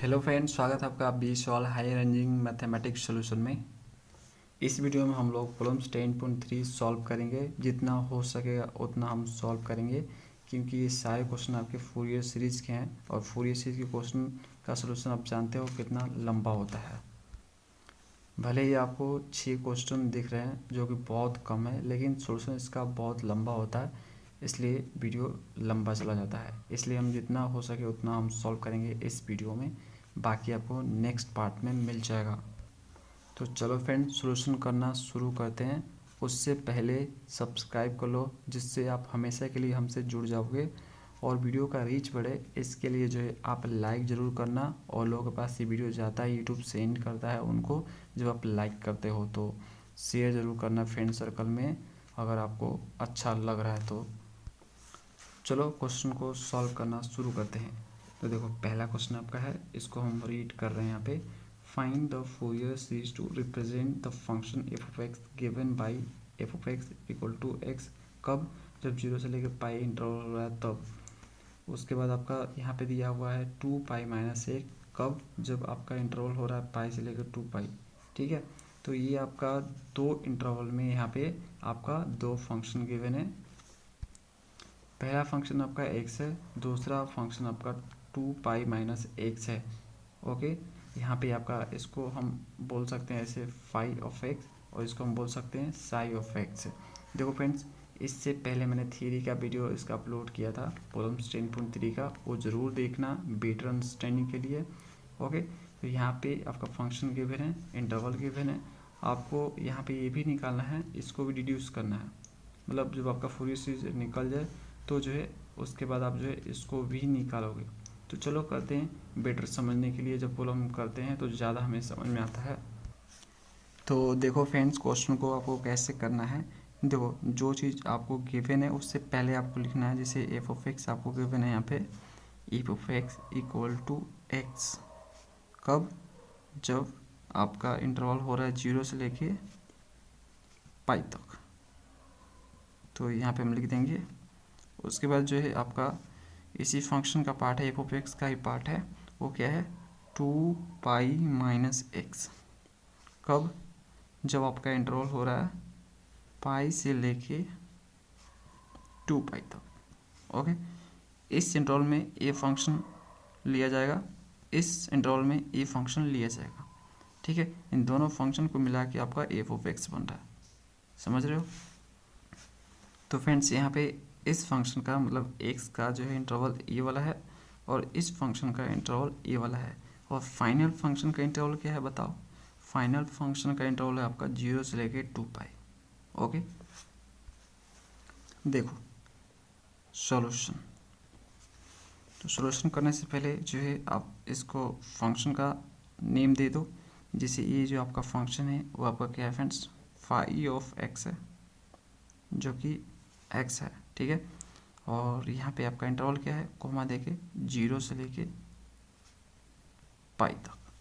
Hello friends, स्वागत है आपका B solve higher ranging mathematics solution में। इस वीडियो में हम लोग प्रॉब्लम्स 10.3 सॉल्व करेंगे। जितना हो सकेगा उतना हम सॉल्व करेंगे, क्योंकि ये सारे क्वेश्चन आपके फूरियर सीरीज़ के हैं और फूरियर सीरीज़ के क्वेश्चन का सलूशन आप जानते हो कितना लंबा होता है। भले ही आपको 6 क्वेश्चन दिख रहे हैं जो कि बहुत कम है, लेकिन सॉल्यूशन इसका बहुत लंबा होता है, इसलिए वीडियो लंबा चला जाता है। इसलिए हम जितना हो सके उतना हम सॉल्व करेंगे इस वीडियो में, बाकी आपको नेक्स्ट पार्ट में मिल जाएगा। तो चलो फ्रेंड, सॉल्यूशन करना शुरू करते हैं। उससे पहले सब्सक्राइब कर लो, जिससे आप हमेशा के लिए हमसे जुड़ जाओगे और वीडियो का रीच बढ़े। इसके लिए जो है आप लाइक ज़रूर करना, और लोगों के पास ये वीडियो जाता है, यूट्यूब सेंड करता है उनको जब आप लाइक करते हो। तो शेयर ज़रूर करना फ्रेंड सर्कल में अगर आपको अच्छा लग रहा है तो। चलो क्वेश्चन को सॉल्व करना शुरू करते हैं। तो देखो, पहला क्वेश्चन आपका है, इसको हम रीड कर रहे हैं यहाँ पे। Find the Fourier series to represent the function f of x given by f of x equal to x. कब? जब 0 से लेकर पाई इंटरवल हो रहा है तब। उसके बाद आपका यहाँ पे दिया हुआ है 2 पाई माइनस 1। कब? जब आपका इंटरवल हो रहा है पाई से लेकर 2 पाई। ठीक है, तो ये आपका दो इंटरवल में यहाँ पे आपका दो फंक्शन गिवन है। पहला फंक्शन आपका एक्स है, दूसरा फंक्शन आपका 2 पाई माइनस एक्स है। ओके, यहाँ पे आपका इसको हम बोल सकते हैं ऐसे फाई ऑफ एक्स, और इसको हम बोल सकते हैं साई ऑफ एक्स। देखो फ्रेंड्स, इससे पहले मैंने थ्योरी का वीडियो इसका अपलोड किया था, प्रॉब्लम्स 10.3 का, वो ज़रूर देखना बेटर अंडरस्टैंडिंग के लिए। ओके, तो यहाँ पे आपका फंक्शन गिवन है, इंटरवल गिवन है, आपको यहाँ पे ये भी निकालना है, इसको भी डिड्यूस करना है। मतलब जब आपका फूरियर सीरीज निकल जाए तो जो है उसके बाद आप जो है इसको भी निकालोगे। तो चलो करते हैं, बेटर समझने के लिए जब प्रॉब्लम करते हैं तो ज़्यादा हमें समझ में आता है। तो देखो फ्रेंड्स, क्वेश्चन को आपको कैसे करना है। देखो, जो चीज़ आपको गिवन है उससे पहले आपको लिखना है। जैसे एफ ऑफ एक्स आपको गिवन है यहाँ पे, f of x equal to x. कब? जब आपका इंटरवल हो रहा है 0 से लेके पाई तक। तो यहाँ पे हम लिख देंगे। उसके बाद जो है आपका इसी फंक्शन का पार्ट है, एफ ऑफ एक्स का ही पार्ट है, वो क्या है 2 पाई माइनस एक्स। कब? जब आपका इंटरवल हो रहा है पाई से लेके 2 पाई तक। ओके, इस इंटरवल में ए फंक्शन लिया जाएगा, इस इंटरवल में ए फंक्शन लिया जाएगा। ठीक है, इन दोनों फंक्शन को मिला के आपका एफ ऑफ एक्स बन रहा है। समझ रहे हो? तो फ्रेंड्स, यहाँ पे इस फंक्शन का मतलब एक्स का जो है इंटरवल ये वाला है, और इस फंक्शन का इंटरवल ये वाला है। और फाइनल फंक्शन का इंटरवल क्या है बताओ? फाइनल फंक्शन का इंटरवल है आपका 0 से लेके 2 पाई। ओके, देखो सॉल्यूशन। तो सॉल्यूशन करने से पहले जो है आप इसको फंक्शन का नेम दे दो। जैसे ये जो आपका फंक्शन है वो आपका क्या है फ्रेंड्स, फाई ऑफ एक्स है, जो कि एक्स है। ठीक है, और यहाँ पे आपका इंटरवल क्या है, कोमा देके 0 से लेके पाई तक।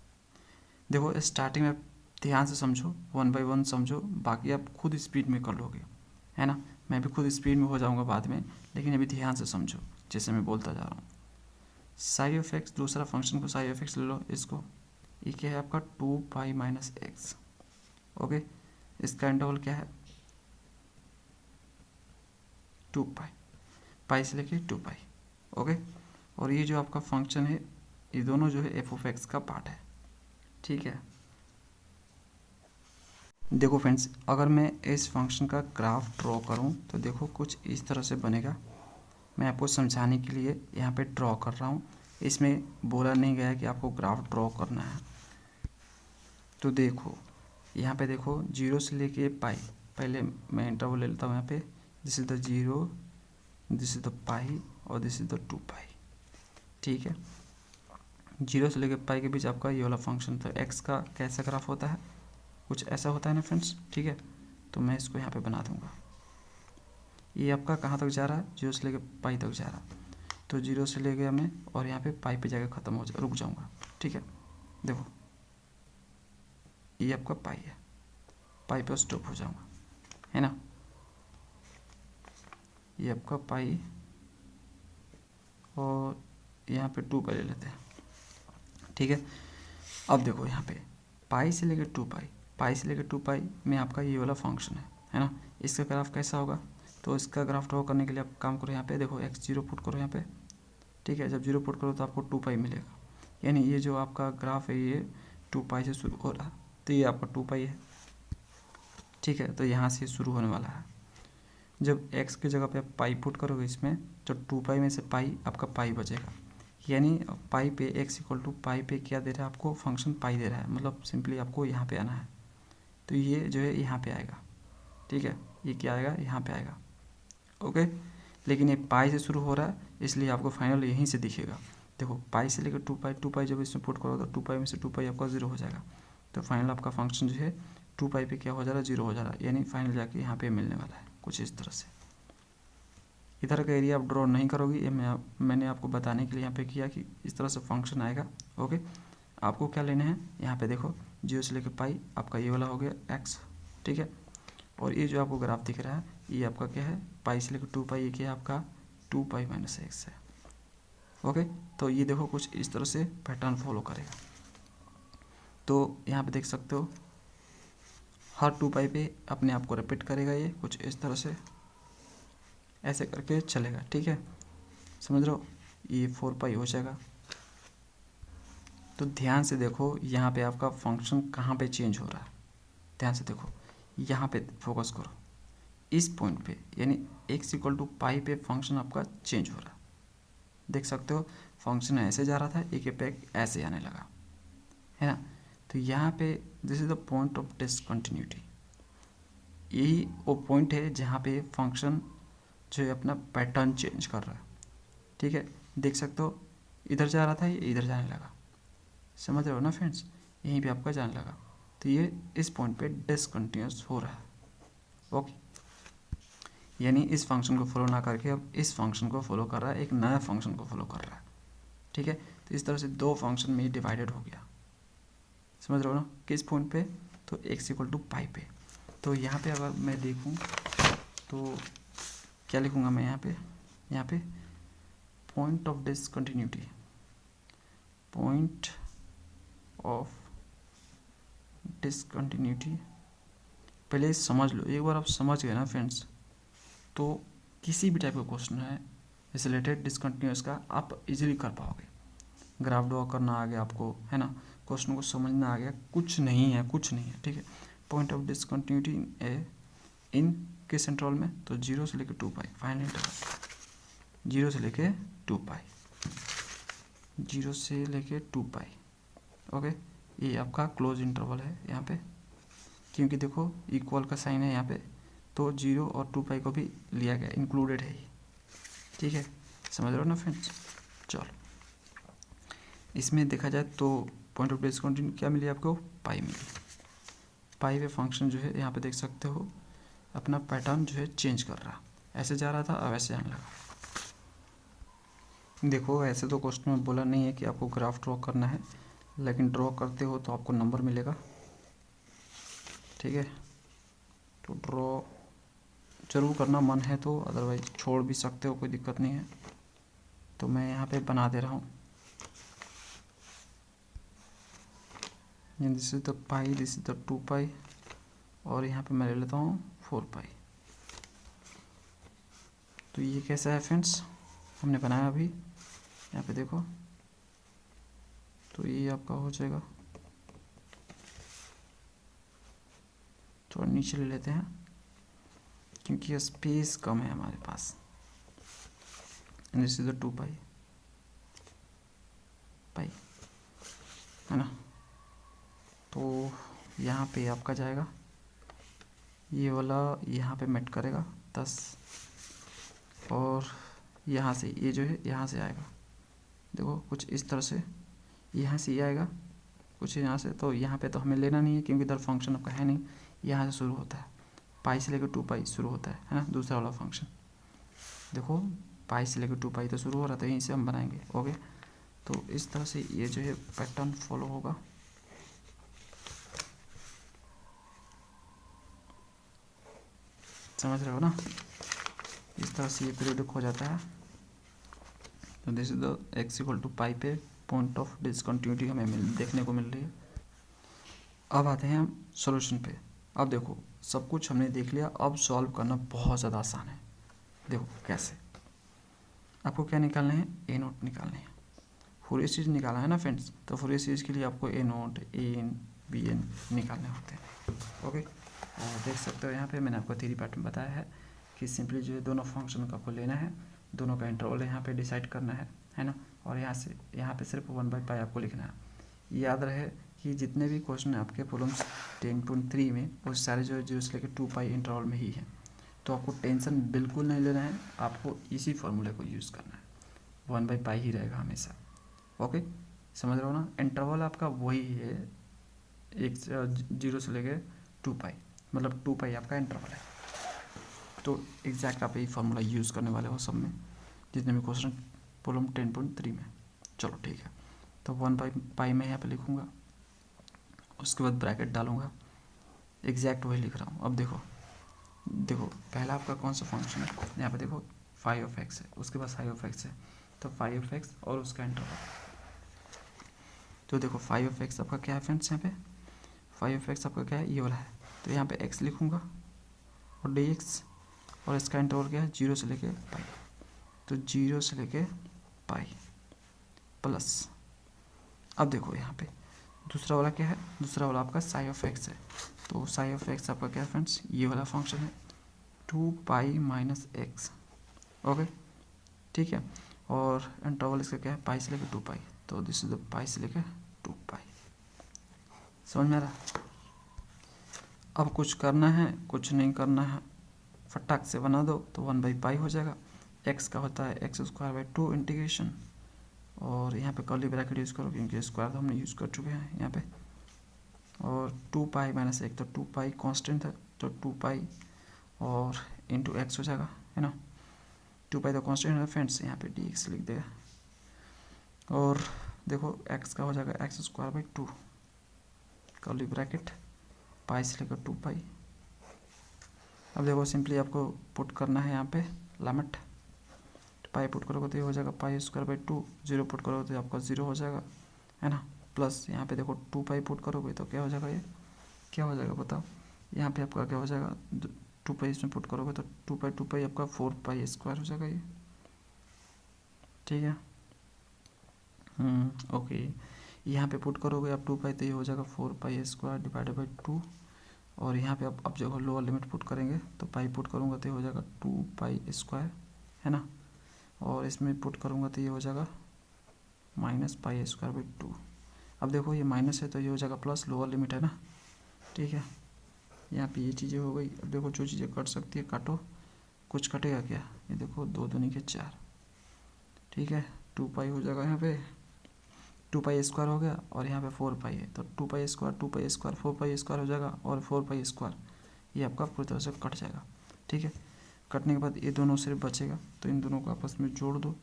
देखो, स्टार्टिंग में ध्यान से समझो, 1 बाई 1 समझो, बाकी आप खुद स्पीड में कर लोगे, है ना। मैं भी खुद स्पीड में हो जाऊंगा बाद में, लेकिन अभी ध्यान से समझो जैसे मैं बोलता जा रहा हूँ। साई ऑफ एक्स, दूसरा फंक्शन को साई ऑफ एक्स ले लो, इसको, ये क्या है आपका 2 पाई माइनस एक्स। ओके, इसका इंटरवल क्या है 2 पाई, पाई से लेके 2 पाई। ओके, और ये जो आपका फंक्शन है, ये दोनों जो है एफ ऑफ एक्स का पार्ट है। ठीक है, देखो फ्रेंड्स, अगर मैं इस फंक्शन का ग्राफ ड्रॉ करूं तो देखो कुछ इस तरह से बनेगा। मैं आपको समझाने के लिए यहाँ पे ड्रॉ कर रहा हूँ, इसमें बोला नहीं गया है कि आपको ग्राफ ड्रॉ करना है। तो देखो यहाँ पे देखो 0 से लेके पाई, पहले मैं इंटरवल ले लेता हूँ यहाँ पे, this is the 0, this is the pi, और दिस इज द 2 पाई। ठीक है, 0 से लेके पाई के बीच आपका ये वाला फंक्शन, तो एक्स का कैसा ग्राफ होता है, कुछ ऐसा होता है ना फ्रेंड्स। ठीक है, तो मैं इसको यहाँ पे बना दूंगा। ये आपका कहाँ तक जा रहा है, 0 से लेके पाई तक जा रहा है, तो 0 से ले गया मैं, और यहाँ पे पाई पे जाकर ख़त्म हो रुक जाऊँगा। ठीक है, देखो ये आपका पाई है, पाई पे स्टॉप हो जाऊँगा, है ना। ये आपका पाई, और यहाँ पे 2 पाई ले लेते हैं। ठीक है। अब देखो यहाँ पे पाई से लेकर 2 पाई, पाई से लेकर 2 पाई में आपका ये वाला फंक्शन है ना। इसका ग्राफ कैसा होगा, तो इसका ग्राफ ड्रॉ करने के लिए आप काम करो, यहाँ पे देखो x0 पुट करो यहाँ पे, ठीक है। जब 0 पुट करो तो आपको 2 पाई मिलेगा, यानी ये जो आपका ग्राफ है ये 2 पाई से शुरू हो रहा है, तो ये आपका 2 पाई है, ठीक है। तो यहाँ से शुरू होने वाला है। जब x की जगह पे आप पाई पुट करोगे इसमें, तो 2 पाई में से पाई आपका पाई बचेगा, यानी पाई पे x इक्वल टू पाई पे क्या दे रहा है आपको, फंक्शन पाई दे रहा है, मतलब सिंपली आपको यहाँ पे आना है। तो ये जो है यहाँ पे आएगा, ठीक है। ये क्या आएगा, यहाँ पे आएगा, ओके। लेकिन ये पाई से शुरू हो रहा है, इसलिए आपको फाइनल यहीं से दिखेगा। देखो पाई से लेकर 2 पाई, 2 पाई जब इसमें पुट करो तो 2 पाई में से 2 पाई आपका 0 हो जाएगा। तो फाइनल आपका फंक्शन जो है 2 पाई पे क्या हो जा रहा है, 0 हो जा रहा है, यानी फाइनल जाके यहाँ पे मिलने वाला है कुछ इस तरह से। इधर का एरिया आप ड्रॉ नहीं करोगे, ये मैंने आपको बताने के लिए यहाँ पे किया कि इस तरह से फंक्शन आएगा, ओके। आपको क्या लेना है, यहाँ पे देखो 0 से लेकर पाई आपका ये वाला हो गया x, ठीक है। और ये जो आपको ग्राफ दिख रहा है ये आपका क्या है, पाई से लेकर 2 पाई, ये क्या है आपका 2 पाई माइनस x है, ओके। तो ये देखो कुछ इस तरह से पैटर्न फॉलो करेगा। तो यहाँ पे देख सकते हो हर 2 पाई पे अपने आप को रिपीट करेगा, ये कुछ इस तरह से ऐसे करके चलेगा, ठीक है, समझ रहे हो। ये 4 पाई हो जाएगा। तो ध्यान से देखो यहाँ पे आपका फंक्शन कहाँ पे चेंज हो रहा है, ध्यान से देखो, यहाँ पे फोकस करो इस पॉइंट पे, यानी x इक्वल टू पाई पे फंक्शन आपका चेंज हो रहा है। देख सकते हो फंक्शन ऐसे जा रहा था, एक पे ऐसे आने लगा, है ना। तो यहाँ पे this is the point of discontinuity, यही वो पॉइंट है जहाँ पे फंक्शन जो है अपना पैटर्न चेंज कर रहा है, ठीक है। देख सकते हो इधर जा रहा था, ये इधर जाने लगा, समझ रहे हो ना फ्रेंड्स, यहीं पे आपका जाने लगा। तो ये इस पॉइंट पे डिसकंटिन्यूस हो रहा है, ओके। यानी इस फंक्शन को फॉलो ना करके अब इस फंक्शन को फॉलो कर रहा है, एक नया फंक्शन को फॉलो कर रहा है, ठीक है। तो इस तरह से 2 फंक्शन में डिवाइडेड हो गया, समझ रहे हो ना, किस पॉइंट पे, तो x इक्वल टू पाई पे। तो यहाँ पे अगर मैं देखूँ तो क्या लिखूँगा मैं यहाँ पे point of discontinuity, point of discontinuity. पहले समझ लो, एक बार आप समझ गए ना फ्रेंड्स, तो किसी भी टाइप का क्वेश्चन है इस रिलेटेड डिसकंटिन्यूस का आप इजीली कर पाओगे। ग्राफ ड्रॉ करना आ गया आपको, है ना, क्वेश्चन को समझना आ गया, कुछ नहीं है, ठीक है। पॉइंट ऑफ डिसकंटिन्यूटी इन किस इंटरवल में, तो 0 से लेकर 2 पाई, फाइनल इंटरवल 0 से लेकर 2 पाई, 0 से लेकर 2 पाई, ओके। ये आपका क्लोज इंटरवल है यहाँ पे, क्योंकि देखो इक्वल का साइन है यहाँ पे, तो 0 और 2 पाई को भी लिया गया, इंक्लूडेड है ये, ठीक है, समझ रहे हो ना फ्रेंड्स। चलो इसमें देखा जाए तो पॉइंट ऑफ डिसकंटिन्यूटी क्या मिली आपको, पाई मिली। पाई पे फंक्शन जो है यहाँ पे देख सकते हो अपना पैटर्न जो है चेंज कर रहा, ऐसे जा रहा था अब ऐसे आने लगा। देखो ऐसे तो क्वेश्चन में बोला नहीं है कि आपको ग्राफ ड्रॉ करना है, लेकिन ड्रॉ करते हो तो आपको नंबर मिलेगा, ठीक है। तो ड्रॉ जरूर करना मन है तो, अदरवाइज छोड़ भी सकते हो, कोई दिक्कत नहीं है। तो मैं यहाँ पे बना दे रहा हूँ, this is the pi, this is the 2 पाई, और यहाँ पे मैं ले लेता हूँ 4 पाई। तो ये कैसा है फ्रेंड्स, हमने बनाया अभी, यहाँ पे देखो, तो ये आपका हो जाएगा, थोड़ा नीचे ले लेते हैं क्योंकि स्पेस कम है हमारे पास। दिस इज द 2 पाई, है ना। तो यहाँ पे आपका जाएगा ये वाला, यहाँ पे मेट करेगा 10, और यहाँ से ये जो है यहाँ से आएगा, देखो कुछ इस तरह से, यहाँ से ये आएगा कुछ यहाँ से। तो यहाँ पे तो हमें लेना नहीं है क्योंकि इधर फंक्शन आपका है नहीं, यहाँ से शुरू होता है, पाई से लेकर 2 पाई शुरू होता है ना, दूसरा वाला फंक्शन। देखो पाई से लेकर 2 पाई तो शुरू हो रहा था, यहीं से हम बनाएंगे, ओके। तो इस तरह से ये जो है पैटर्न फॉलो होगा, समझ रहे हो ना, इस तरह से ये पीरियडिक हो जाता है। तो this is the x equal to pi पे पॉइंट ऑफ डिसकंटिन्यूटी हमें देखने को मिल रही है। अब आते हैं हम सॉल्यूशन पे। अब देखो सब कुछ हमने देख लिया, अब सॉल्व करना बहुत ज़्यादा आसान है। देखो कैसे, आपको क्या निकालने हैं, ए नोट निकालने हैं। फुरियर सीरीज निकाला है ना फ्रेंड्स, तो फुरियर सीरीज के लिए आपको ए note, A N, B N निकालने होते हैं। ओके, और देख सकते हो यहाँ पे मैंने आपको थ्योरी पार्ट में बताया है कि सिंपली जो है दोनों फंक्शन का आपको लेना है, दोनों का इंटरवल यहाँ पे डिसाइड करना है ना, और यहाँ पे सिर्फ 1/π आपको लिखना है। याद रहे कि जितने भी क्वेश्चन आपके प्रॉब्लम्स 10.3 में वो सारे जो है 0 से लेकर 2π इंटरवल में ही है, तो आपको टेंशन बिल्कुल नहीं लेना है, आपको इसी फॉर्मूले को यूज़ करना है, 1/π ही रहेगा हमेशा। ओके, समझ रहे हो ना, इंटरवल आपका वही है 0 से लेकर 2π, मतलब 2π आपका इंटरवल है। तो एग्जैक्ट आप यही फार्मूला यूज़ करने वाले हो सब में, जितने भी क्वेश्चन प्रॉब्लम 10.3 में। चलो ठीक है, तो 1/π में यहाँ पे लिखूँगा, उसके बाद ब्रैकेट डालूँगा, एग्जैक्ट वही लिख रहा हूँ। अब देखो पहला आपका कौन सा फंक्शन है, यहाँ पे देखो φ(x) है, उसके बाद ψ(x) है, तो φ(x) और उसका इंटरवल। तो देखो φ(x) आपका क्या है फ्रेंड्स, यहाँ पे φ(x) आपका क्या है, ये वाला है, तो यहाँ पे x लिखूँगा और dx, और इसका इंटरवल क्या है 0 से लेके π, तो 0 से लेके π प्लस। अब देखो यहाँ पे दूसरा वाला क्या है, दूसरा वाला आपका ψ(x) है, तो ψ(x) आपका क्या है फ्रेंड्स, ये वाला फंक्शन है 2π - x। ओके ठीक है, और इंटरवल इसका क्या है π से लेकर 2π, तो दिस इज द π से लेकर 2π। समझ में आ रहा, अब कुछ करना है कुछ नहीं करना है, फटाक से बना दो, तो 1/π हो जाएगा। x का होता है x²/2 इंटीग्रेशन, और यहाँ पे कर्ली ब्रैकेट यूज़ करो क्योंकि स्क्वायर तो हमने यूज़ कर चुके हैं यहाँ पे, और 2π - 1, तो 2π कांस्टेंट है, तो 2π और इंटू x हो जाएगा, है ना, 2π तो कांस्टेंट है फ्रेंड्स, यहाँ पे dx लिख देगा, और देखो x का हो जाएगा x²/2 कर्ली ब्रैकेट π से लेकर 2π। अब देखो सिंपली आपको पुट करना है यहाँ पे लिमिट, पाई पुट करोगे तो ये हो जाएगा π²/2, 0 पुट करोगे तो आपका 0 हो जाएगा, है ना, प्लस यहाँ पे देखो 2π पुट करोगे तो क्या हो जाएगा, ये क्या हो जाएगा बताओ, यहाँ पे आपका क्या हो जाएगा, 2π इसमें पुट करोगे तो 2π आपका 4π² हो जाएगा ये, ठीक है। ओके, यहाँ पे पुट करोगे आप 2π तो ये हो जाएगा 4π² डिवाइडेड बाई 2, और यहाँ पे अब जब लोअर लिमिट पुट करेंगे तो पाई पुट करूँगा तो ये हो जाएगा 2π², है ना, और इसमें पुट करूँगा तो ये हो जाएगा -π²/2। अब देखो ये माइनस है तो ये हो जाएगा प्लस, लोअर लिमिट है ना, ठीक है, यहाँ पे ये चीज़ें हो गई। अब देखो जो चीज़ें कट सकती है काटो, कुछ कटेगा क्या, ये देखो 2 दूनी के 4, ठीक है, 2π हो जाएगा, यहाँ पे 2π² हो गया, और यहाँ पे 4π है, तो 2π² 4π² हो जाएगा, और 4π² ये आपका पूरी तरह से कट जाएगा, ठीक है। कटने के बाद ये दोनों सिर्फ बचेगा, तो इन दोनों को आपस में जोड़ दो,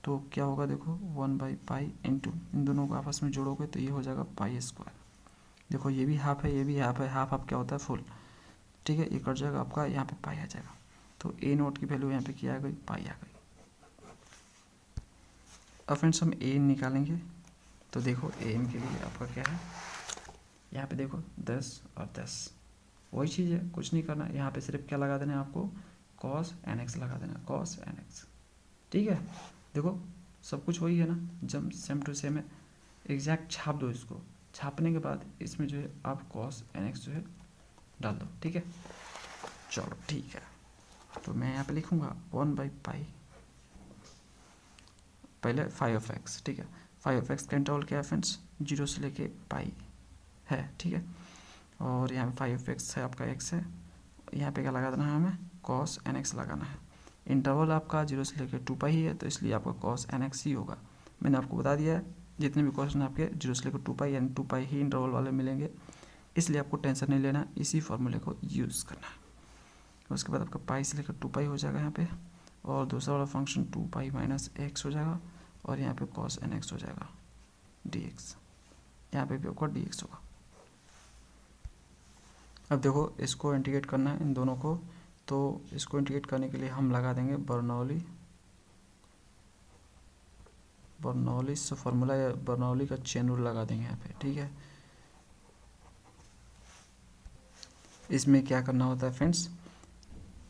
तो क्या होगा देखो 1/π इंटू इन दोनों को आपस में जोड़ोगे तो ये हो जाएगा π²। देखो ये भी हाफ है, ये भी हाफ है, हाफ क्या होता है फुल, ठीक है, ये कट जाएगा आपका, यहाँ पे पाई आ जाएगा, तो ए नोट की वैल्यू यहाँ पे क्या आ गई, पाई आ गई। अब फ्रेंड्स हम ए निकालेंगे, तो देखो ए एन के लिए आपका क्या है, यहाँ पे देखो 10 और 10 वही चीज़ है, कुछ नहीं करना, यहाँ पे सिर्फ क्या लगा देना है आपको, cos nx लगा देना, cos nx, ठीक है। देखो सब कुछ वही है ना, जब सेम टू सेम है, एग्जैक्ट छाप दो इसको, छापने के बाद इसमें जो है आप cos nx जो है डाल दो, ठीक है। चलो ठीक है, तो मैं यहाँ पे लिखूँगा 1/π पहले φ(x), ठीक है, φ(x) का इंटरवल क्या है फ्रेंड्स, 0 से लेके π है, ठीक है, और यहाँ पे φ(x) है आपका x है, यहाँ पे क्या लगा देना है हमें, cos nx लगाना है। इंटरवल आपका 0 से लेकर 2π ही है, तो इसलिए आपका cos nx ही होगा। मैंने आपको बता दिया है जितने भी क्वेश्चन आपके 0 से लेकर 2π यानी 2π ही इंटरवल वाले मिलेंगे, इसलिए आपको टेंशन नहीं लेना, इसी फॉर्मूले को यूज़ करना है। उसके बाद आपका π से लेकर 2π हो जाएगा यहाँ पे, और दूसरा वाला फंक्शन 2π - x हो जाएगा, और यहाँ पे cos nx हो जाएगा dx, यहाँ पे भी आपका dx होगा। अब देखो इसको इंटीग्रेट करना है इन दोनों को, तो इसको इंटीग्रेट करने के लिए हम लगा देंगे बर्नौली से फॉर्मूला या बर्नौली का चेन रूल लगा देंगे यहाँ पे, ठीक है। इसमें क्या करना होता है फ्रेंड्स,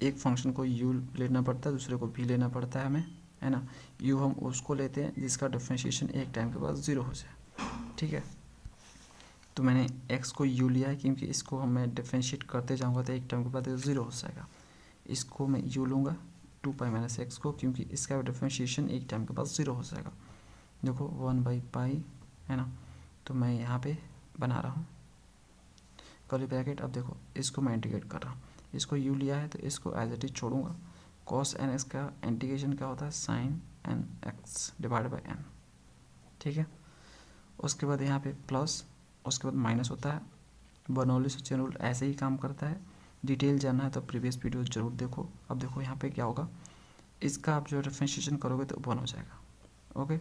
एक फंक्शन को u लेना पड़ता है, दूसरे को v लेना पड़ता है हमें, है ना। u हम उसको लेते हैं जिसका डिफरेंशिएशन एक टाइम के बाद 0 हो जाए, ठीक है। तो मैंने x को u लिया है क्योंकि इसको मैं डिफरेंशिएट करते जाऊंगा तो एक टाइम के बाद 0 हो जाएगा। इसको मैं u लूँगा 2 पाई माइनस एक्स को, क्योंकि इसका डिफरेंशिएशन एक टाइम के बाद 0 हो जाएगा। देखो 1/पाई, है ना। तो मैं यहाँ पे बना रहा हूँ कर्ली ब्रैकेट। अब देखो इसको मैं इंटीग्रेट कर रहा हूँ, इसको u लिया है तो इसको एज इट इज छोड़ूंगा। cos n x का इंटीग्रेशन क्या होता है, sin n x divide by n, ठीक है। उसके बाद यहाँ पे प्लस, उसके बाद माइनस होता है। बर्नौली से चेन रूल ऐसे ही काम करता है। डिटेल जानना है तो प्रीवियस वीडियो जरूर देखो। अब देखो यहाँ पे क्या होगा, इसका आप जो डिफरेंशिएशन करोगे तो 1 हो जाएगा, ओके।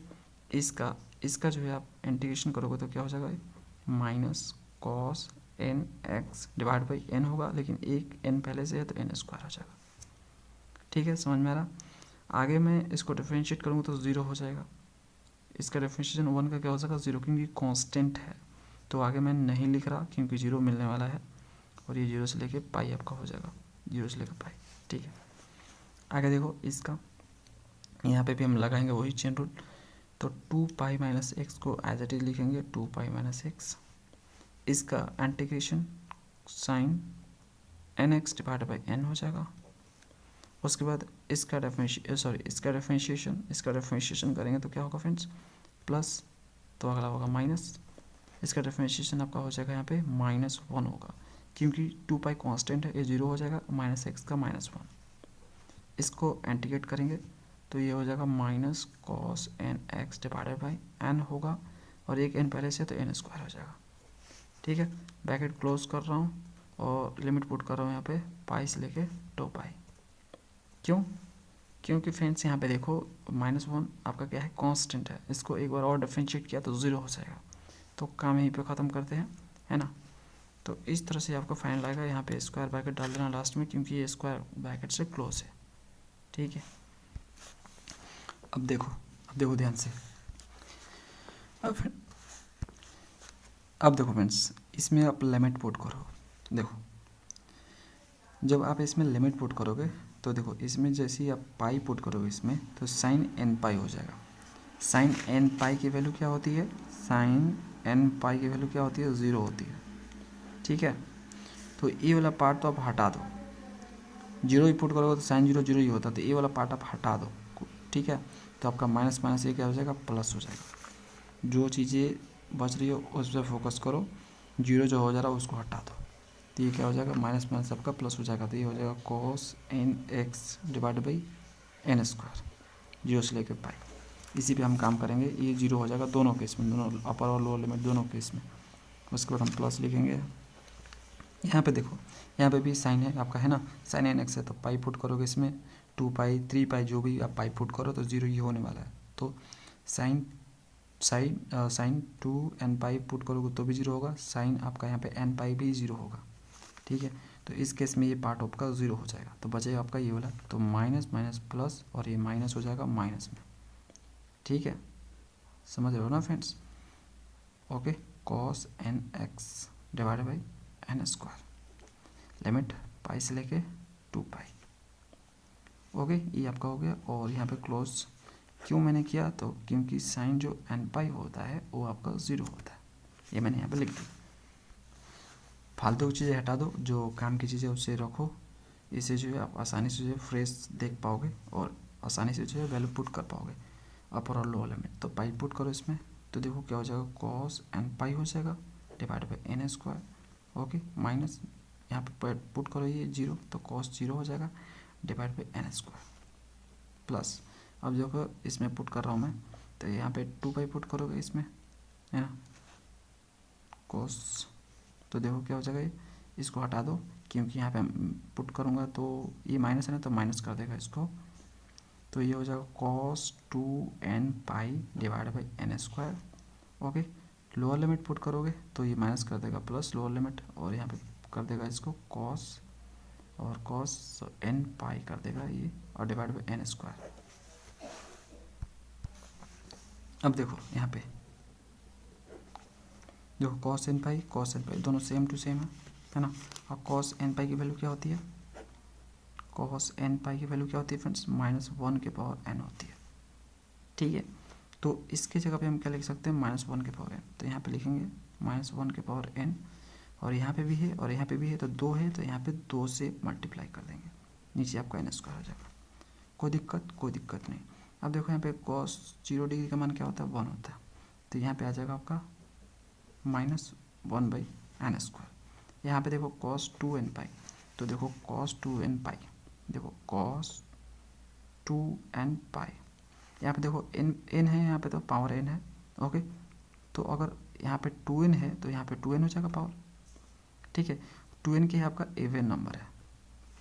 इसका जो है आप इंटीग्रेशन करोगे तो क्या हो जाएगा, minus cos n x divide by n होगा, लेकिन एक एन पहले से है तो एन स्क्वायर हो जाएगा, ठीक है। समझ में आ रहा। आगे मैं इसको डिफरेंशिएट करूँगा तो 0 हो जाएगा। इसका डिफरेंशिएशन 1 का क्या हो जाएगा, 0, क्योंकि कांस्टेंट है। तो आगे मैं नहीं लिख रहा क्योंकि 0 मिलने वाला है, और ये 0 से लेके पाई आपका हो जाएगा, 0 से लेकर पाई, ठीक है। आगे देखो इसका, यहाँ पे भी हम लगाएंगे वही चेन रूल। तो 2 पाई माइनस एक्स को एज इट इज लिखेंगे 2 पाई माइनस एक्स। इसका integration sine n x divide by n हो जाएगा। उसके बाद इसका डिफरेंशिएशन करेंगे तो क्या होगा फ्रेंड्स, प्लस, तो अगला होगा माइनस। इसका डिफरेंशिएशन आपका हो जाएगा यहाँ पे -1 होगा, क्योंकि 2 पाई कॉन्स्टेंट है, ये 0 हो जाएगा, माइनस एक्स का -1। इसको इंटीग्रेट करेंगे तो ये हो जाएगा minus cos n x divided by n होगा, और एक एन पहले से तो एन स्क्वायर हो जाएगा, ठीक है। ब्रैकेट क्लोज कर रहा हूँ और लिमिट पुट कर रहा हूँ यहाँ पे पाई से लेके 2 पाई। क्यों, क्योंकि फ्रेंड्स यहाँ पे देखो -1 आपका क्या है, कांस्टेंट है। इसको एक बार और डिफरेंशिएट किया तो 0 हो जाएगा। तो काम यहीं पे ख़त्म करते हैं, है ना। तो इस तरह से आपको फाइनल आएगा। यहाँ पे स्क्वायर ब्रैकेट डाल देना लास्ट में, क्योंकि ये स्क्वायर ब्रैकेट से क्लोज है, ठीक है। अब देखो ध्यान से। अब देखो फ्रेंड्स, इसमें आप लिमिट पुट करो। देखो जब आप इसमें लिमिट पुट करोगे तो देखो इसमें जैसे ही आप पाई पुट करोगे इसमें, तो साइन एन पाई हो जाएगा। साइन एन पाई की वैल्यू क्या होती है, साइन एन पाई की वैल्यू क्या होती है, 0 होती है, ठीक है। तो ये वाला पार्ट तो आप हटा दो, 0 ही पुट करोगे तो साइन 0 0 ही होता है, तो ये वाला पार्ट आप हटा दो, ठीक है। तो आपका माइनस माइनस ये क्या हो जाएगा, प्लस हो जाएगा। जो चीज़ें बच रही हो उस पर फोकस करो, 0 जो हो जा रहा है उसको हटा दो, तो ये क्या हो जाएगा, माइनस माइनस सबका प्लस हो जाएगा। तो ये हो जाएगा cos n x divide by n square, 0 से लेकर पाई। इसी पे हम काम करेंगे। ये 0 हो जाएगा दोनों केस में, दोनों अपर और लोअर लिमिट दोनों केस में। उसके बाद हम प्लस लिखेंगे। यहाँ पे देखो, यहाँ पे भी साइन है आपका, है ना, साइन एन एक्स है, तो पाई पुट करोगे इसमें 2 पाई 3 पाई जो भी आप पाई पुट करो तो 0 ही होने वाला है। तो साइन 2 एन पाई पुट करोगे तो भी 0 होगा, साइन आपका यहाँ पे एन पाई भी 0 होगा, ठीक है। तो इस केस में ये पार्ट आपका 0 हो जाएगा, तो बचेगा आपका ये वाला। तो माइनस माइनस प्लस, और ये माइनस हो जाएगा माइनस में, ठीक है। समझ रहे हो ना friends, okay. Cos n x divide by n square, limit pi से लेके 2 पाई, ओके। ये आपका हो गया। और यहाँ पे क्लोज क्यों मैंने किया, तो क्योंकि साइन जो एन पाई होता है वो आपका 0 होता है, ये मैंने यहाँ पे लिख दिया। फालतू की चीज़ें हटा दो, जो काम की चीज़ें उससे रखो। इससे जो है आप आसानी से जो है फ्रेश देख पाओगे और आसानी से जो है वैल्यू पुट कर पाओगे, अपर और लोअर लिमिट। तो पाई पुट करो इसमें, तो देखो क्या हो जाएगा, कॉस एन पाई हो जाएगा divide by n square, okay. Minus यहाँ पे पुट करो ये 0, तो कॉस 0 हो जाएगा divide by n square, plus अब देखो इसमें पुट कर रहा हूँ मैं, तो यहाँ पे 2 पाई पुट करोगे इसमें, है ना, कॉस। तो देखो क्या हो जाएगा, ये इसको हटा दो, क्योंकि यहाँ पे पुट करूँगा तो ये माइनस है ना, तो माइनस कर देगा इसको। तो ये हो जाएगा cos 2 n pi divide by n square, okay. Lower limit put करोगे तो ये माइनस कर देगा प्लस लोअर लिमिट, और यहाँ पे कर देगा इसको कॉस, और कॉस एन पाई कर देगा ये, और डिवाइड बाई एन स्क्वायर। अब देखो यहाँ पे देखो कॉस एन पाई दोनों सेम टू सेम है ना। और कॉस एन पाई की वैल्यू क्या होती है, कॉस एन पाई की वैल्यू क्या होती है फ्रेंड्स, -1 के पावर एन होती है। ठीक है, तो इसके जगह पे हम क्या लिख सकते हैं, -1 के पावर एन। तो यहाँ पे लिखेंगे -1 के पावर एन, और यहाँ पे भी है और यहाँ पे भी है, तो 2 है तो यहाँ पे 2 से मल्टीप्लाई कर देंगे, नीचे आपका n स्क्वायर हो जाएगा। कोई दिक्कत नहीं। अब देखो यहाँ पे cos 0 डिग्री का मान क्या होता है, 1 होता है, तो यहाँ पे आ जाएगा आपका -1/n²। यहाँ पे देखो cos 2n पाई, तो देखो cos 2n पाई, देखो cos 2n पाई, यहाँ पे देखो n है, यहाँ पे तो पावर n है। ओके, तो अगर यहाँ पे 2n है तो यहाँ पे 2n हो जाएगा पावर। ठीक है, 2n की आपका इवन नंबर है,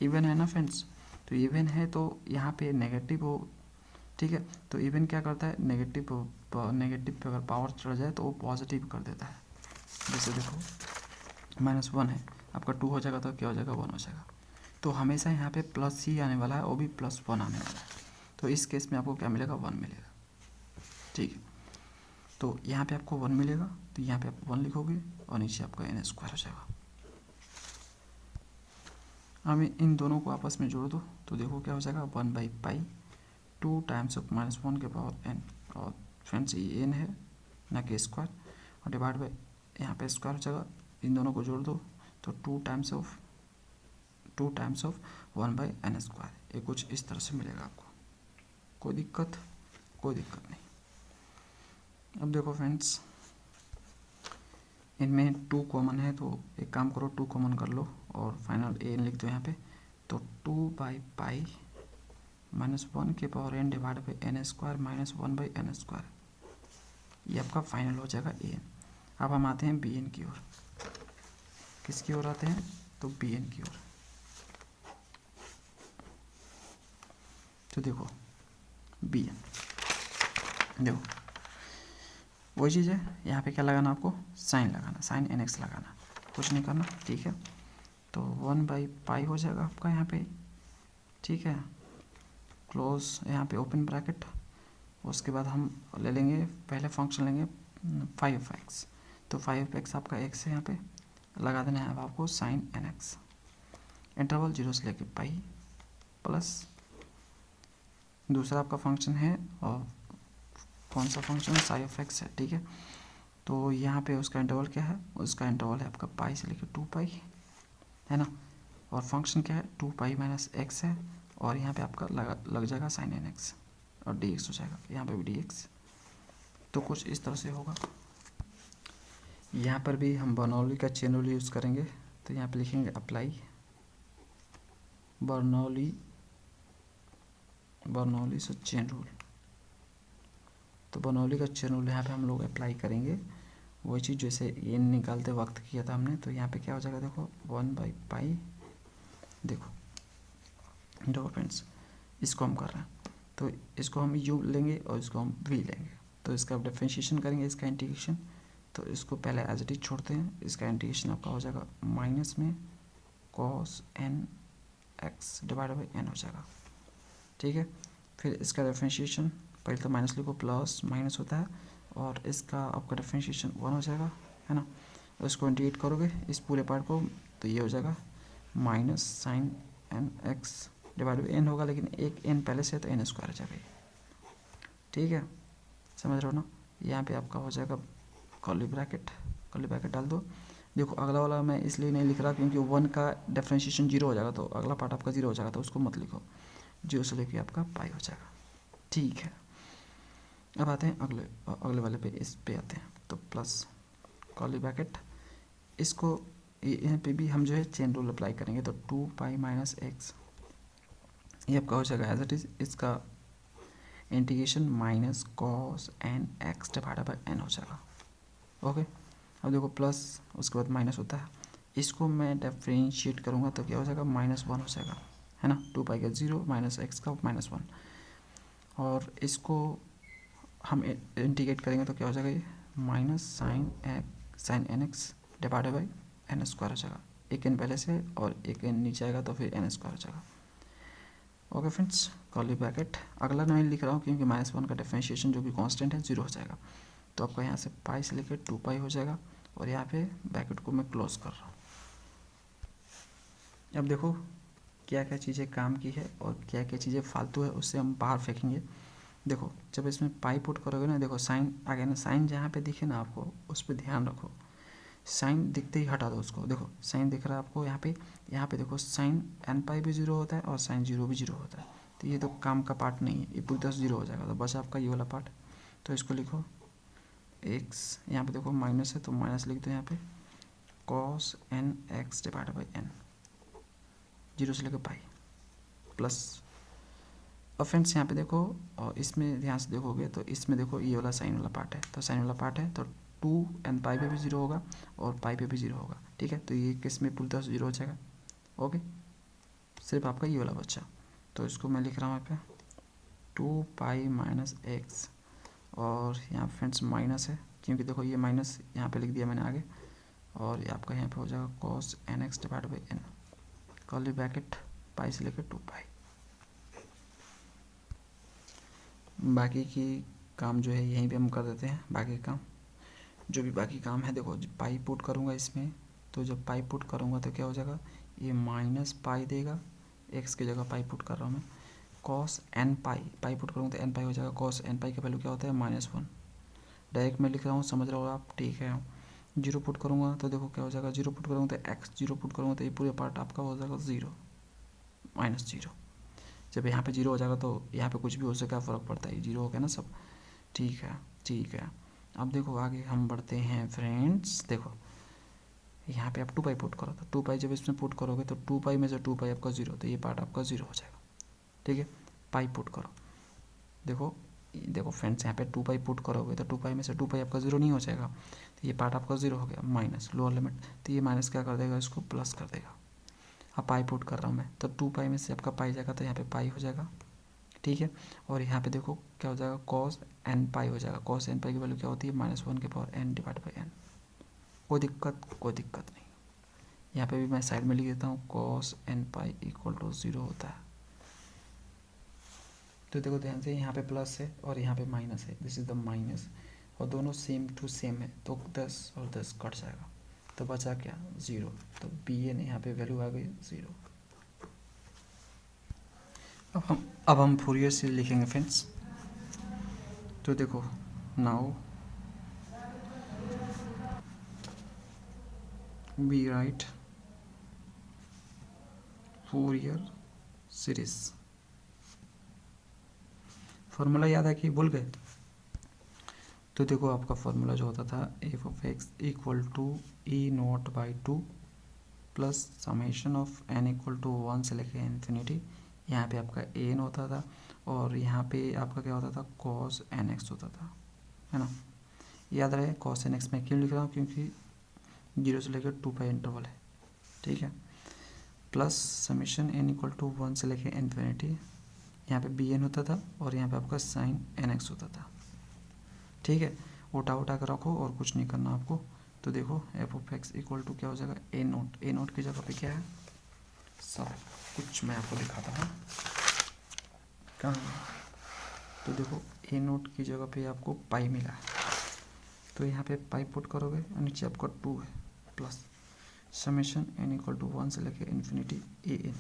इवन है ना फ्रेंड्स, तो इवन है तो यहाँ पे नेगेटिव हो। ठीक है, तो इवन क्या करता है, नेगेटिव पे अगर पावर चढ़ जाए तो वो पॉजिटिव कर देता है। जैसे देखो -1 है, आपका 2 हो जाएगा तो क्या हो जाएगा, 1 हो जाएगा। तो हमेशा यहाँ पे प्लस ही आने वाला है, वो भी +1 आने वाला है। तो इस केस में आपको क्या मिलेगा, 1 मिलेगा। ठीक है, तो यहाँ पे आपको 1 मिलेगा, तो यहाँ पे आप 1 लिखोगे और नीचे आपका n² हो जाएगा। हमें इन दोनों को आपस में जोड़ दो, तो देखो क्या हो जाएगा, 1/पाई 2 टाइम्स ऑफ -1 के पावर n, और फ्रेंड्स ये n है ना कि स्क्वायर, और डिवाइड बाई यहाँ पे स्क्वायर हो जाएगा। इन दोनों को जोड़ दो तो 2 टाइम्स ऑफ 1/n², ये कुछ इस तरह से मिलेगा आपको। कोई दिक्कत नहीं। अब देखो फ्रेंड्स, इनमें 2 कॉमन है, तो एक काम करो 2 कॉमन कर लो और फाइनल n लिख दो यहाँ पे। तो 2/पाई -1 के power n divide by n² -1/n², ये आपका फाइनल हो जाएगा an। अब हम आते हैं bn की ओर। किसकी ओर आते हैं, तो bn की ओर। तो देखो bn, देखो वही चीज़ है, यहाँ पे क्या लगाना, आपको साइन लगाना, साइन nx लगाना, कुछ नहीं करना। ठीक है, तो 1/पाई हो जाएगा आपका यहाँ पे। ठीक है, क्लोज यहाँ पे ओपन ब्रैकेट, उसके बाद हम ले लेंगे, पहले फंक्शन लेंगे 5x, तो 5x आपका x है, यहाँ पे लगा देना है अब आपको साइन nx, इंटरवल 0 से लेके पाई, प्लस दूसरा आपका फंक्शन है, और कौन सा फंक्शन, psi(x) है। ठीक है, तो यहाँ पे उसका इंटरवल क्या है, उसका इंटरवल है आपका पाई से लेकर 2 है ना, और फंक्शन क्या है, 2 - x है, और यहाँ पे आपका लग जाएगा साइन nx, और dx हो जाएगा, यहाँ पे भी dx। तो कुछ इस तरह से होगा। यहाँ पर भी हम बर्नौली का चेन रूल यूज़ करेंगे, तो यहाँ पे लिखेंगे अप्लाई बर्नौली से चेन रूल। तो बर्नौली का चेन रूल यहाँ पे हम लोग अप्लाई करेंगे, वही चीज़ जैसे ये निकालते वक्त किया था हमने। तो यहाँ पे क्या हो जाएगा, देखो 1/पाई, देखो फ्रेंड्स, इसको हम कर रहे हैं, तो इसको हम u लेंगे और इसको हम v लेंगे, तो इसका डिफरेंशिएशन करेंगे, इसका इंटीग्रेशन। तो इसको पहले एज इट इज छोड़ते हैं, इसका इंटीग्रेशन आपका हो जाएगा माइनस में cos nx divide by n हो जाएगा। ठीक है, फिर इसका डिफरेंशिएशन, पहले तो माइनस लिखो, प्लस माइनस होता है, और इसका आपका डिफरेंशिएशन 1 हो जाएगा, है ना। इसको इंटीग्रेट करोगे इस पूरे पार्ट को, तो ये हो जाएगा minus sine nx divide by n होगा, लेकिन एक n पहले से है तो n² हो जाएगा। ठीक है, समझ रहे हो ना। यहाँ पे आपका हो जाएगा कर्ली ब्रैकेट डाल दो। देखो अगला वाला मैं इसलिए नहीं लिख रहा क्योंकि 1 का डिफरेंशिएशन 0 हो जाएगा, तो अगला पार्ट आपका 0 हो जाएगा, तो उसको मत लिखो, 0 से लेके आपका पाई हो जाएगा। ठीक है, अब आते हैं अगले वाले पे, इस पे आते हैं। तो प्लस कर्ली ब्रैकेट, इसको यहाँ पे भी हम जो है चेन रूल अप्लाई करेंगे, तो 2 - x ये आपका हो जाएगा एज इट इज, इसका integration minus cos nx divide by n हो जाएगा। ओके, अब देखो प्लस, उसके बाद माइनस होता है, इसको मैं डिफरेंशिएट करूँगा तो क्या हो जाएगा, -1 हो जाएगा, है ना। 2 का 0 -x का -1, और इसको हम इंटीग्रेट करेंगे तो क्या हो जाएगा, ये minus sine nx divide by n² हो जाएगा। एक n पहले से और एक n नीचे आएगा, तो फिर n² हो जाएगा। Okay friends, curly bracket. अगला मैं लिख रहा हूँ क्योंकि -1 का डिफरेंशिएशन जो कि कांस्टेंट है 0 हो जाएगा, तो आपका यहाँ से पाई से लेकर 2 पाई हो जाएगा और यहाँ पे ब्रैकेट को मैं क्लोज कर रहा हूँ। अब देखो क्या क्या चीज़ें काम की है और क्या क्या चीज़ें फालतू है उससे हम बाहर फेंकेंगे। देखो जब इसमें पाई पुट करोगे ना, देखो साइन आ गया ना, साइन जहाँ पे दिखे ना आपको उस पर ध्यान रखो। साइन दिखते ही हटा दो उसको। देखो साइन दिख रहा है आपको यहाँ पे देखो साइन एन पाई भी 0 होता है और साइन 0 भी 0 होता है, तो ये तो काम का पार्ट नहीं है, ये पूरी तरह से 0 हो जाएगा। तो बस आपका ये वाला पार्ट, तो इसको लिखो एक्स, यहाँ पे देखो माइनस है तो माइनस लिख दो यहाँ पे cos n x divide by n, 0 से लेकर पाई प्लस। और फ्रेंड्स यहाँ पे देखो और इसमें ध्यान से देखोगे तो इसमें देखो ये वाला साइन वाला पार्ट है, तो साइन वाला पार्ट है तो 2 एन पाई पे भी 0 होगा और पाई पे भी 0 होगा, ठीक है। तो ये किस में पूरी तरह से 0 हो जाएगा। ओके, सिर्फ आपका ये वाला बच्चा, तो इसको मैं लिख रहा हूँ यहाँ पे 2 पाई माइनस एक्स, और यहाँ फ्रेंड्स माइनस है क्योंकि देखो ये माइनस यहाँ पे लिख दिया मैंने आगे, और ये आपका यहाँ पे हो जाएगा cos n x divide by n, curly bracket pi से लेकर 2 पाई। बाकी की काम जो है यहीं पे हम कर देते हैं। बाकी काम जो भी बाकी काम है, देखो जब पाई पुट करूँगा इसमें, तो जब पाई पुट करूँगा तो क्या हो जाएगा, ये माइनस पाई देगा, एक्स की जगह पाई पुट कर रहा हूँ मैं, कॉस एन पाई पुट करूँगा तो एन पाई हो जाएगा। कॉस एन पाई का वैल्यू क्या होता है -1, डायरेक्ट मैं लिख रहा हूँ, समझ रहे हो आप, ठीक है। 0 पुट करूँगा तो देखो क्या हो जाएगा, 0 पुट करूँगा तो एक्स, 0 पुट करूँगा तो ये पूरे पार्ट आपका हो जाएगा 0 -0। जब यहाँ पे 0 हो जाएगा तो यहाँ पे कुछ भी हो सके, क्या फ़र्क पड़ता है, 0 हो गया ना सब, ठीक है ठीक है। अब देखो आगे हम बढ़ते हैं फ्रेंड्स। देखो यहाँ पे आप 2 पाई पुट करो, तो 2 पाई जब इसमें पुट करोगे तो 2 पाई में से 2 पाई आपका 0, तो ये पार्ट आपका 0 हो जाएगा, ठीक है। पाई पुट करो, देखो फ्रेंड्स यहाँ पे 2 पाई पुट करोगे तो 2 पाई में से 2 पाई आपका 0 नहीं हो जाएगा, तो ये पार्ट आपका 0 हो गया, माइनस लोअर लिमिट, तो ये माइनस क्या कर देगा, इसको प्लस कर देगा। अब पाई पुट कर रहा हूँ मैं, तो 2 पाई में से आपका पाई जाएगा तो यहाँ पे पाई हो जाएगा, ठीक है। और यहाँ पे देखो क्या हो जाएगा, कॉस एन पाई हो जाएगा। कॉस एन पाई की वैल्यू क्या होती है, -1 के power n divide by n. कोई दिक्कत नहीं। यहाँ पे भी मैं साइड में लिख देता हूँ cos n pi equal to 0 होता है। तो देखो ध्यान से, यहाँ पे प्लस है और यहाँ पे माइनस है, दिस इज द माइनस, और दोनों सेम टू सेम है, तो 10 और 10 कट जाएगा, तो बचा क्या 0, तो बी एन यहाँ पे वैल्यू आ गई 0। अब हम फूरियर सीरीज लिखेंगे फ्रेंड्स। तो देखो now we write Fourier series. Formula याद है कि भूल गए। तो देखो आपका फॉर्मूला जो होता था f of x equal to e naught by 2 plus summation of n equal to 1 से लेके इन्फिनिटी। यहाँ पे आपका ए एन होता था और यहाँ पे आपका क्या होता था, कॉस एन एक्स होता था, है ना। याद रहे कॉस एन एक्स मैं क्यों लिख रहा हूँ, क्योंकि 0 से लेकर 2 पाई इंटरवल है, ठीक है। Plus summation n equal to 1 से लेकर इन्फिनिटी, यहाँ पे बी एन होता था और यहाँ पे आपका साइन एन एक्स होता था, ठीक है। उठा कर रखो और कुछ नहीं करना आपको। तो देखो f of x equal to क्या हो जाएगा, ए नोट की जगह पे क्या है, सब कुछ मैं आपको दिखाता हूँ कहाँ है। तो देखो ए नोट की जगह पे आपको पाई मिला है, तो यहाँ पे पाई पुट करोगे और नीचे आपका 2 है plus summation n equal to 1 से लेके इन्फिनिटी ए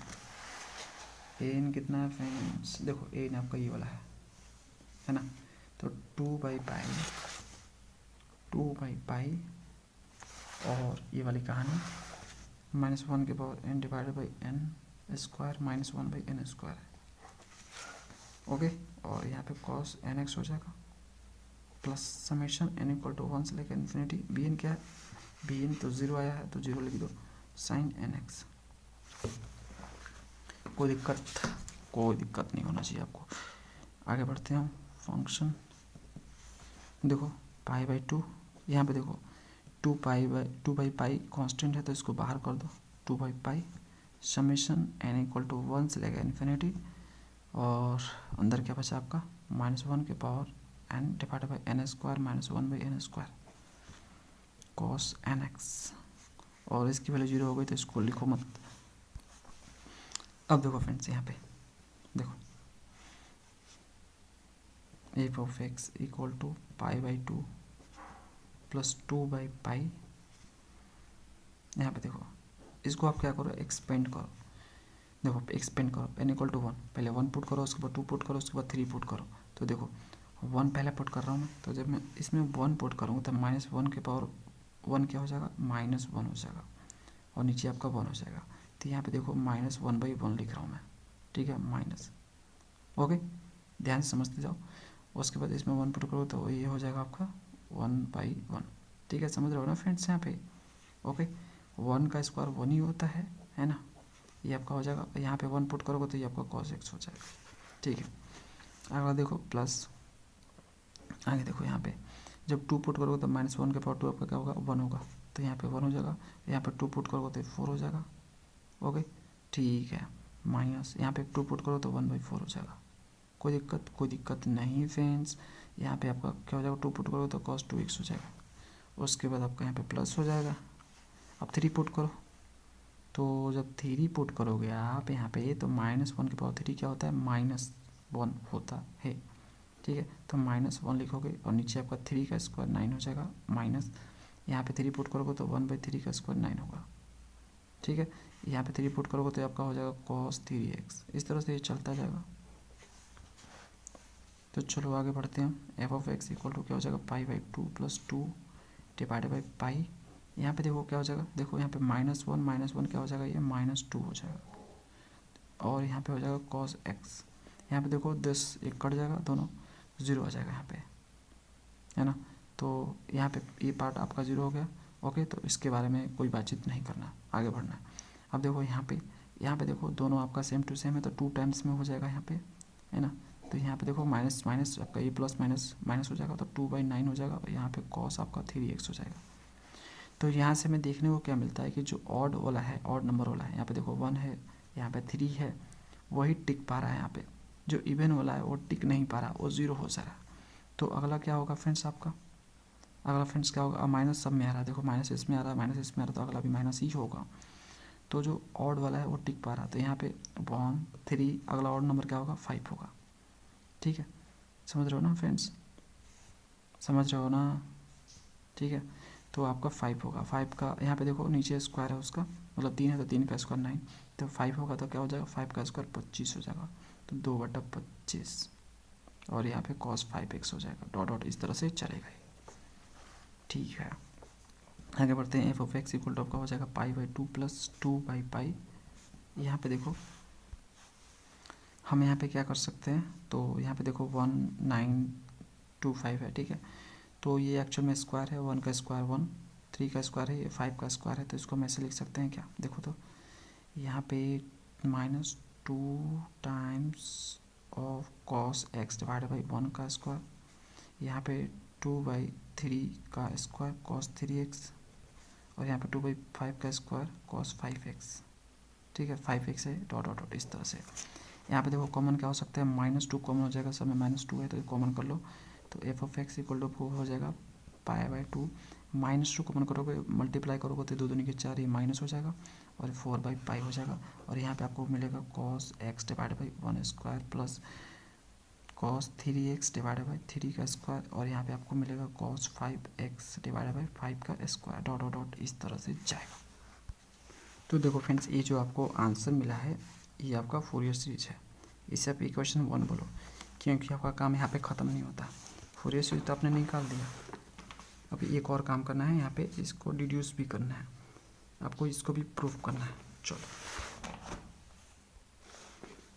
एन कितना है फ्रेंड्स, देखो ए एन आपका ये वाला है ना। तो 2 बाई पाई और ये वाली कहानी -1 के power n divided by n square -1 by n square, okay. और यहाँ पे कॉस एन एक्स हो जाएगा plus summation n equal to 1 से लेकर इन्फिनिटी, बी एन क्या है, बी एन तो 0 आया है तो 0 लिख दो, साइन एन एक्स। कोई दिक्कत नहीं होना चाहिए आपको। आगे बढ़ते हैं फंक्शन। देखो पाई बाई 2, यहाँ पे देखो 2 बाई पाई कांस्टेंट है तो इसको बाहर कर दो, 2 by pi summation n equal to 1 से लेकर इन्फिनिटी, और अंदर क्या बचा आपका -1 के power n divide by n square -1 by n square cos n x, और इसकी वैल्यू 0 हो गई तो इसको लिखो मत। अब देखो फ्रेंड्स यहाँ पे देखो f of x equal to pi by two plus 2/पाई। यहाँ पे देखो इसको आप क्या करो, एक्सपेंड करो। देखो एक्सपेंड करो, n इक्वल टू 1, पहले 1 पुट करो, उसके बाद 2 पुट करो, उसके बाद 3 पुट करो। तो देखो 1 पहले पुट कर रहा हूँ मैं, तो जब मैं इसमें 1 पुट करूँगा तो -1 के पावर 1 क्या हो जाएगा, -1 हो जाएगा, और नीचे आपका 1 हो जाएगा। तो यहाँ पे देखो -1/1 लिख रहा हूँ मैं, ठीक है, माइनस। ओके, ध्यान से समझते जाओ। उसके बाद इसमें 1 पुट करो तो ये हो जाएगा आपका 1/1। ठीक है, समझ रहे हो ना फ्रेंड्स यहाँ पे। ओके, 1 का स्क्वायर 1 ही होता है ना। ये आपका हो जाएगा, यहाँ पे 1 पुट करोगे तो ये आपका cos x हो जाएगा। ठीक है, अगला देखो प्लस, आगे देखो यहाँ पे जब 2 पुट करोगे तो -1 के पावर 2 आपका क्या होगा, 1 होगा। तो यहाँ पे 1 हो जाएगा, यहाँ पे 2 पुट करोगे तो 4 हो जाएगा। ओके, ठीक है, माइनस यहाँ पे 2 पुट करो तो 1/4 हो जाएगा। कोई दिक्कत नहीं फ्रेंड्स। यहाँ पे आपका क्या हो जाएगा, 2 पुट करोगे तो cos 2x हो जाएगा। उसके बाद आपका यहाँ पे प्लस हो जाएगा। अब 3 पुट करो, तो जब 3 पुट करोगे आप यहाँ पे तो -1 के पावर 3 क्या होता है, -1 होता है। ठीक है, तो -1 लिखोगे और नीचे आपका 3 का स्क्वायर 9 हो जाएगा, माइनस यहाँ पे 3 पुट करोगे तो 1/3 का स्क्वायर 9 होगा। ठीक है, यहाँ पे 3 पुट करोगे तो आपका हो जाएगा cos 3x। इस तरह से ये चलता जाएगा। तो चलो आगे बढ़ते हैं। F of x equal to क्या हो जाएगा, पाई/2 प्लस 2 डिवाइडेड बाई पाई। यहाँ पे देखो क्या हो जाएगा, देखो यहाँ पे -1 क्या हो जाएगा, ये -2 हो जाएगा, और यहाँ पे हो जाएगा cos x। यहाँ पे देखो 10 एक कट जाएगा, दोनों 0 आ जाएगा यहाँ पे, है ना। तो यहाँ पे ये पार्ट आपका 0 हो गया। ओके, तो इसके बारे में कोई बातचीत नहीं करना, आगे बढ़ना है। अब देखो यहाँ पे देखो दोनों आपका सेम टू सेम है, तो 2 टाइम्स में हो जाएगा यहाँ पे, है ना। तो यहाँ पे देखो माइनस माइनस आपका ये प्लस माइनस माइनस हो जाएगा, तो 2/9 हो जाएगा, और यहाँ पे cos आपका 3x हो जाएगा। तो यहाँ से हमें देखने को क्या मिलता है कि जो ऑड वाला है, ऑड नंबर वाला है, यहाँ पे देखो 1 है, यहाँ पे 3 है, वही टिक पा रहा है। यहाँ पे जो इवन वाला है वो टिक नहीं पा रहा, वो 0 हो जा रहा है। तो अगला क्या होगा फ्रेंड्स, आपका अगला फ्रेंड्स क्या होगा, माइनस सब में आ रहा है, देखो माइनस इसमें आ रहा है, माइनस इसमें आ रहा है, तो अगला भी माइनस ही होगा। तो जो ऑड वाला है वो टिक पा रहा है, तो यहाँ पे 1 3, अगला ऑड नंबर क्या होगा, 5 होगा। ठीक है, समझ रहे हो ना फ्रेंड्स, समझ रहे हो ना। ठीक है, तो आपका 5 होगा। 5 का यहाँ पे देखो नीचे स्क्वायर है उसका, मतलब 3 है तो 3 का स्क्वायर 9, तो 5 होगा तो क्या हो जाएगा, 5 का स्क्वायर 25 हो जाएगा, तो 2/25, और यहाँ पे cos 5x हो जाएगा, डॉट डॉट इस तरह से चलेगा। ठीक है, आगे बढ़ते हैं। F of x equal to आपका हो जाएगा पाई/2 प्लस 2/पाई। यहाँ पे देखो हम यहाँ पे क्या कर सकते हैं, तो यहाँ पे देखो 1925 है। ठीक है, तो ये एक्चुअल में स्क्वायर है, 1 का स्क्वायर 1, 3 का स्क्वायर है, ये 5 का स्क्वायर है, तो इसको हम ऐसे लिख सकते हैं क्या, देखो तो यहाँ पे -2 times of cos x divided by 1 का स्क्वायर, यहाँ पे 2/3 का स्क्वायर cos 3x, और यहाँ पे 2/5 का स्क्वायर cos 5x। ठीक है, 5x है, डॉट डॉट डॉट इस तरह से। यहाँ पे देखो कॉमन क्या हो सकता है, -2 कॉमन हो जाएगा, सब में -2 है तो कॉमन कर लो। तो f of x equal to हो जाएगा पाई/2, -2 कॉमन करोगे, मल्टीप्लाई करोगे तो 2 दूनी के 4, ये माइनस हो जाएगा, और 4/पाई हो जाएगा, और यहाँ पे आपको मिलेगा cos x divided by 1 square plus cos 3x divided by 3 का स्क्वायर, और यहाँ पे आपको मिलेगा cos 5x डिवाइडेड बाई 5 का स्क्वायर, डॉट डॉट डॉट इस तरह से जाएगा। तो देखो फ्रेंड्स, ये जो आपको आंसर मिला है ये आपका फोरियर सीरीज है। इसे आप इक्वेशन 1 बोलो, क्योंकि आपका काम यहाँ पे ख़त्म नहीं होता। फोरियर सीरीज तो आपने निकाल दिया, अभी एक और काम करना है, यहाँ पे इसको डिड्यूस भी करना है, आपको इसको भी प्रूफ करना है। चलो,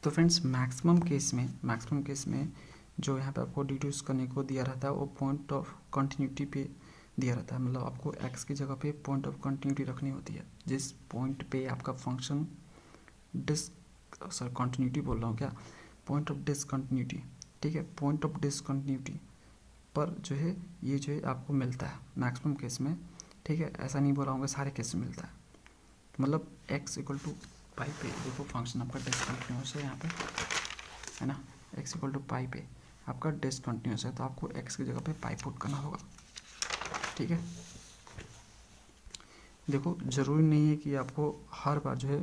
तो फ्रेंड्स मैक्सिमम केस में जो यहाँ पे आपको डिड्यूस करने को दिया रहता है वो पॉइंट ऑफ कंटिन्यूटी पे दिया रहता है, मतलब आपको x की जगह पे पॉइंट ऑफ कंटिन्यूटी रखनी होती है। जिस पॉइंट पे आपका फंक्शन कंटिन्यूटी बोल रहा हूँ क्या, पॉइंट ऑफ डिसकंटिन्यूटी। ठीक है, पॉइंट ऑफ डिसकंटिन्यूटी पर जो है ये जो है आपको मिलता है मैक्सिमम केस में। ठीक है, ऐसा नहीं बोल रहा हूँ सारे केस में मिलता है, मतलब x इक्वल टू पाई पे देखो फंक्शन आपका डिसकंटिन्यूस है यहाँ पे, है ना। x इक्वल टू पाई पे आपका डिसकंटिन्यूस है, तो आपको x की जगह पे पाई पुट करना होगा। ठीक है, देखो ज़रूरी नहीं है कि आपको हर बार जो है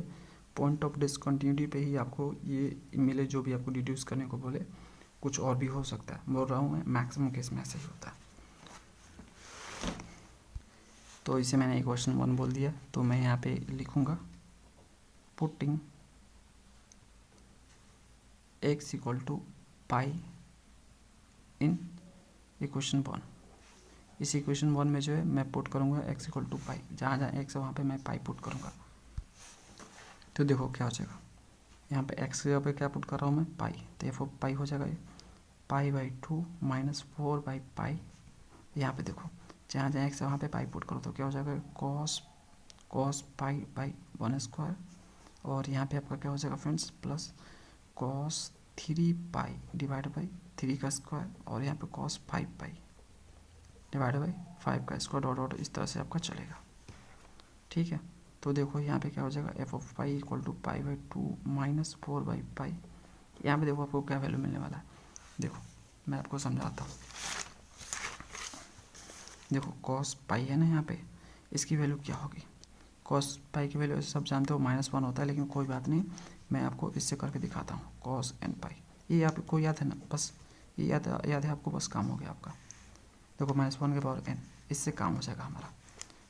पॉइंट ऑफ डिसकंटिन्यूटी पे ही आपको ये मिले जो भी आपको डिड्यूस करने को बोले। कुछ और भी हो सकता है, बोल रहा हूँ मैं मैक्सिमम केस में ऐसा ही होता है। तो इसे मैंने इक्वेशन 1 बोल दिया, तो मैं यहाँ पे लिखूँगा putting x equal to pi in equation 1। इस इक्वेशन 1 में जो है मैं पुट करूँगा x इक्वल टू पाई, जहाँ जहाँ x है वहाँ पे मैं पाई पुट करूँगा। तो देखो क्या हो जाएगा, यहाँ पे x की जगह पे क्या पुट कर रहा हूँ मैं, पाई, तो एफ ऑफ पाई हो जाएगा ये पाई बाई 2 माइनस 4 बाई पाई। यहाँ पे देखो जहाँ जहाँ x है वहाँ पे पाई पुट करो तो क्या हो जाएगा, कॉस पाई बाई 1 स्क्वायर, और यहाँ पे आपका क्या हो जाएगा friends, plus cos 3 pi divide by 3 का स्क्वायर, और यहाँ पे कॉस 5 पाई डिवाइड बाई 5 का स्क्वायर, डॉट डॉट इस तरह से आपका चलेगा। ठीक है, तो देखो यहाँ पे क्या हो जाएगा, f of pi equal to pi by 2 minus 4 by pi. यहाँ पे देखो आपको क्या वैल्यू मिलने वाला है, देखो मैं आपको समझाता हूँ। देखो कॉस पाई है ना, यहाँ पे इसकी वैल्यू क्या होगी, कॉस पाई की वैल्यू सब जानते हो -1 होता है, लेकिन कोई बात नहीं, मैं आपको इससे करके दिखाता हूँ। कॉस n पाई, ये आपको याद है ना, बस ये याद है आपको, बस काम हो गया आपका। देखो -1 के पावर n, इससे काम हो जाएगा हमारा।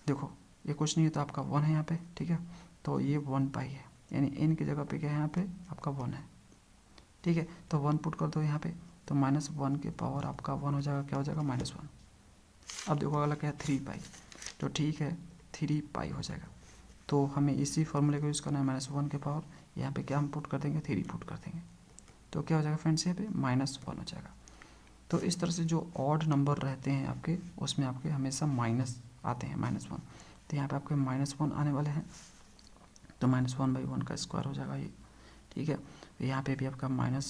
देखो ये कुछ नहीं है तो आपका 1 है यहाँ पे, ठीक है, तो ये 1 पाई है, यानी n की जगह पे क्या है, यहाँ पे आपका 1 है। ठीक है, तो 1 पुट कर दो यहाँ पे, तो -1 के पावर आपका 1 हो जाएगा, क्या हो जाएगा -1। अब देखो अगला क्या है 3 पाई, तो ठीक है 3 पाई हो जाएगा। तो हमें इसी फॉर्मूले को यूज़ करना है, -1 के पावर यहाँ पे क्या हम पुट कर देंगे, 3 पुट कर देंगे, तो क्या हो जाएगा फ्रेंड्स, यहाँ पे -1 हो जाएगा। तो इस तरह से जो ऑड नंबर रहते हैं आपके, उसमें आपके हमेशा माइनस आते हैं, -1। तो यहाँ पे आपके -1 आने वाले हैं, तो -1/1 का स्क्वायर हो जाएगा ये। ठीक है, तो यहाँ पे भी आपका -1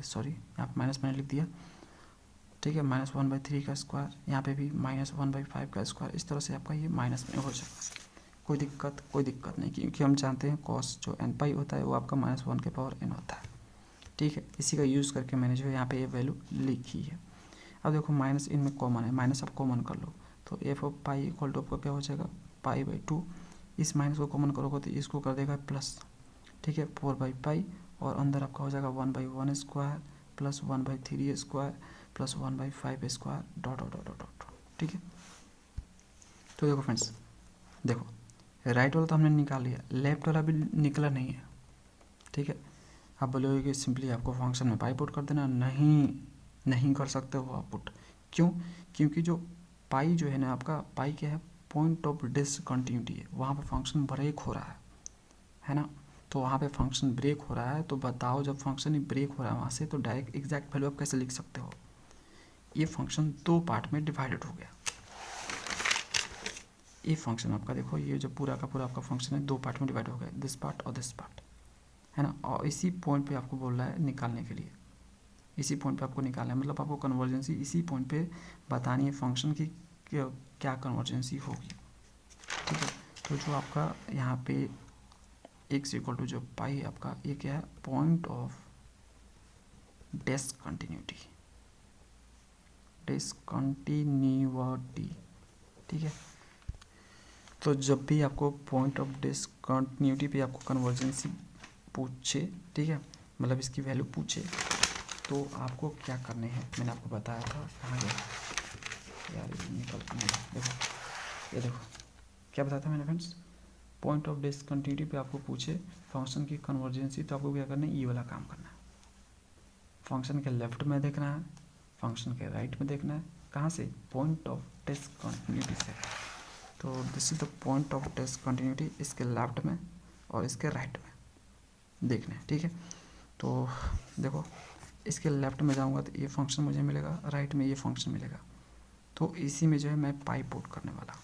सॉरी यहाँ पे माइनस मैंने लिख दिया, ठीक है, -1/3 का स्क्वायर, यहाँ पे भी -1/5 का स्क्वायर, इस तरह से आपका ये माइनस में हो जाएगा। कोई दिक्कत नहीं, क्योंकि हम जानते हैं कॉस जो n पाई होता है वो आपका -1 के पावर n होता है। ठीक है, इसी का यूज़ करके मैंने जो है यहाँ पे ये वैल्यू लिखी है। अब देखो माइनस इनमें कॉमन है, माइनस आप कॉमन कर लो, तो f of pi equal to आपका क्या हो जाएगा, पाई बाई 2, इस माइनस को कॉमन करोगे तो इसको कर देगा प्लस, ठीक है, 4 बाई पाई, और अंदर आपका हो जाएगा 1/1 square plus 1/3 square plus 1/5 square, dot dot dot dot. ठीक है, तो देखो फ्रेंड्स, देखो राइट वाला तो हमने निकाल लिया, लेफ्ट वाला भी निकला नहीं है। ठीक है, आप बोलोगे कि सिंपली आपको फंक्शन में पाई पुट कर देना, नहीं कर सकते हो आप पुट। क्यों, क्योंकि जो पाई जो है ना आपका, पाई क्या है, पॉइंट ऑफ डिसकंटिन्यूटी है, वहाँ पे फंक्शन ब्रेक हो रहा है ना, तो वहाँ पे फंक्शन ब्रेक हो रहा है, तो बताओ जब फंक्शन ही ब्रेक हो रहा है वहाँ से, तो डायरेक्ट एग्जैक्ट वैल्यू आप कैसे लिख सकते हो। ये फंक्शन 2 पार्ट में डिवाइडेड हो गया। ये फंक्शन आपका देखो, ये जो पूरा का पूरा आपका फंक्शन है 2 पार्ट में डिवाइड हो गया, दिस पार्ट और दिस पार्ट, है ना, और इसी पॉइंट पे आपको बोल रहा है निकालने के लिए, इसी पॉइंट पे आपको निकालना है, मतलब आपको कन्वर्जेंसी इसी पॉइंट पे बतानी है फंक्शन की क्या कन्वर्जेंसी होगी। ठीक है, तो जो आपका यहाँ पे x इक्वल टू जो पाई आपका, ये क्या है, पॉइंट ऑफ डिसकंटिन्यूटी, ठीक है, तो जब भी आपको पॉइंट ऑफ डिसकंटिन्यूटी पे आपको कन्वर्जेंसी पूछे, ठीक है, मतलब इसकी वैल्यू पूछे, तो आपको क्या करने हैं, मैंने आपको बताया था, कहाँ गया यार, निकल देखो, ये देखो क्या बताया था मैंने फ्रेंड्स, पॉइंट ऑफ डिसकंटिन्यूटी पे आपको पूछे फंक्शन की कन्वर्जेंसी, तो आपको क्या करना है, ये वाला काम करना है, फंक्शन के लेफ्ट में देखना है, फंक्शन के राइट में देखना है, कहाँ से, पॉइंट ऑफ डिसकंटिन्यूटी से। तो this is the point of discontinuity, इसके लेफ्ट में और इसके राइट में देखना है। ठीक है, तो देखो इसके लेफ्ट में जाऊंगा तो ये फंक्शन मुझे मिलेगा, राइट में ये फंक्शन मिलेगा, तो इसी में जो है मैं पाई पुट करने वाला हूँ।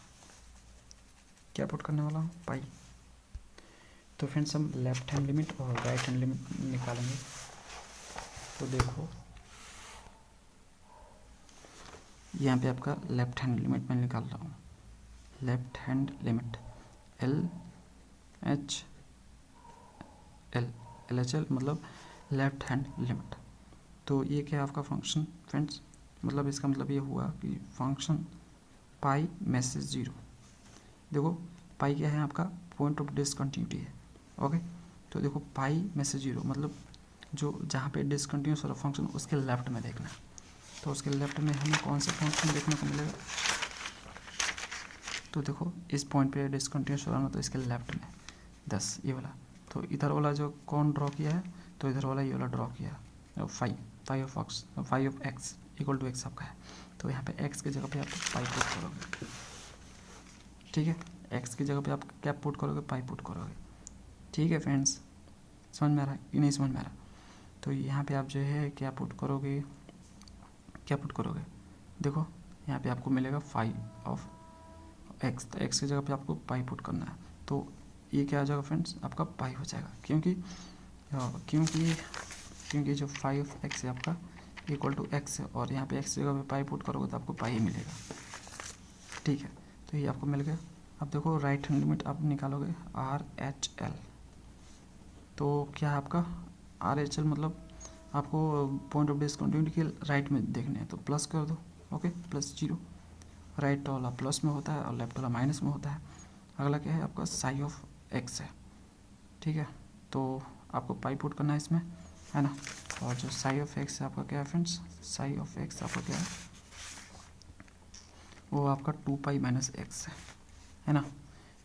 क्या पुट करने वाला हूँ, पाई। तो फ्रेंड्स हम लेफ्ट हैंड लिमिट और राइट हैंड लिमिट निकालेंगे। तो देखो यहाँ पे आपका लेफ्ट हैंड लिमिट मैं निकाल रहा हूँ, लेफ्ट हैंड लिमिट LHL मतलब लेफ्ट हैंड लिमिट। तो ये क्या है आपका फंक्शन फ्रेंड्स, मतलब इसका मतलब ये हुआ कि फंक्शन पाई में से 0, देखो पाई क्या है आपका, पॉइंट ऑफ डिसकंटिन्यूटी है, ओके। तो देखो पाई में से 0 मतलब जो जहाँ पे डिसकंटिन्यूस वाला फंक्शन उसके लेफ्ट में देखना है। तो उसके लेफ्ट में हमें कौन सा फंक्शन देखने को मिलेगा, तो देखो इस पॉइंट पे डिसकंटिन्यूस वाला ना, तो इसके लेफ्ट में 10 ये वाला। तो इधर वाला जो कौन ड्रॉ किया है, तो इधर वाला ये वाला ड्रॉ किया है 5 of x equal to x आपका है। तो यहाँ पे x की जगह पे आप पाई पुट करोगे, ठीक है। x की जगह पे आप क्या पुट करोगे, पाई पुट करोगे, ठीक है फ्रेंड्स। समझ में आ रहा है कि नहीं समझ में आ रहा? तो यहाँ पे आप जो है क्या पुट करोगे, देखो यहाँ पे आपको मिलेगा 5 ऑफ एक्स। तो एक्स की जगह पे आपको पाई पुट करना है। तो ये क्या हो जाएगा फ्रेंड्स, आपका पाई हो जाएगा, क्योंकि जो 5 ऑफ एक्स है आपका इक्वल टू एक्स है, और यहाँ पे एक्स की जगह पे पाई पुट करोगे तो आपको पाई ही मिलेगा, ठीक है। तो ये आपको मिल गया। अब देखो राइट हैंड लिमिट आप निकालोगे RHL। तो क्या है आपका RHL मतलब आपको पॉइंट ऑफ डिसकंटिन्यूटी के राइट में देखने हैं, तो प्लस कर दो, ओके, +0। राइट वाला प्लस में होता है और लेफ्ट वाला माइनस में होता है। अगला क्या है आपका साई ऑफ एक्स है, ठीक है। तो आपको पाई पुट करना है इसमें, है ना। और जो साई ऑफ एक्स है आपका क्या है फ्रेंड्स, साई ऑफ एक्स आपका क्या है, वो आपका 2 पाई माइनस एक्स है ना।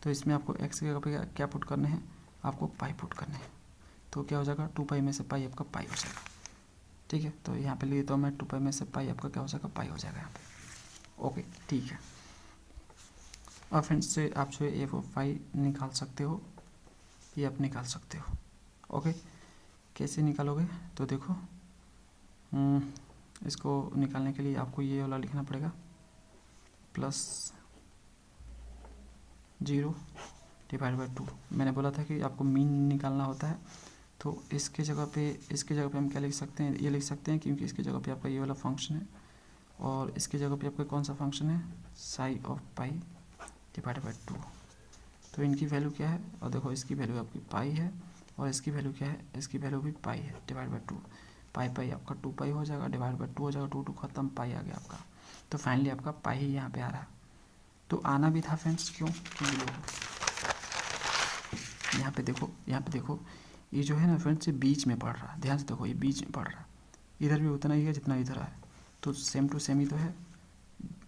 तो इसमें आपको एक्स की जगह पे क्या पुट करने हैं, आपको पाई पुट करने हैं। तो क्या हो जाएगा, 2 पाई में से पाई आपका पाई हो जाएगा, ठीक है। तो यहाँ पे लिए तो मैं 2 पाई में से पाई आपका क्या हो जाएगा, पाई हो जाएगा यहाँ पे, ओके, ठीक है। और फ्रेंड्स से आप जो है f(phi) निकाल सकते हो, ये आप निकाल सकते हो, ओके। कैसे निकालोगे, तो देखो इसको निकालने के लिए आपको ये वाला लिखना पड़ेगा, +0 डिवाइड बाई 2। मैंने बोला था कि आपको मीन निकालना होता है। तो इसके जगह पे हम क्या लिख सकते हैं, ये लिख सकते हैं, क्योंकि इसकी जगह पे आपका ये वाला फंक्शन है, और इसकी जगह पे आपका कौन सा फंक्शन है, sigh of pi divide by 2। तो इनकी वैल्यू क्या है, और देखो इसकी वैल्यू आपकी पाई है, और इसकी वैल्यू क्या है, इसकी वैल्यू भी पाई है, डिवाइड बाई 2। पाई आपका 2 पाई हो जाएगा, डिवाइड बाई 2 हो जाएगा, 2 खत्म, पाई आ गया आपका। तो फाइनली आपका पाई ही यहाँ पे आ रहा है। तो आना भी था फ्रेंड्स, क्यों, क्योंकि यहाँ पे देखो ये जो है ना फ्रेंड्स, ये बीच में पड़ रहा है, ध्यान से देखो, ये बीच में पड़ रहा है, इधर भी उतना ही है जितना इधर है। तो सेम टू सेम ही तो है,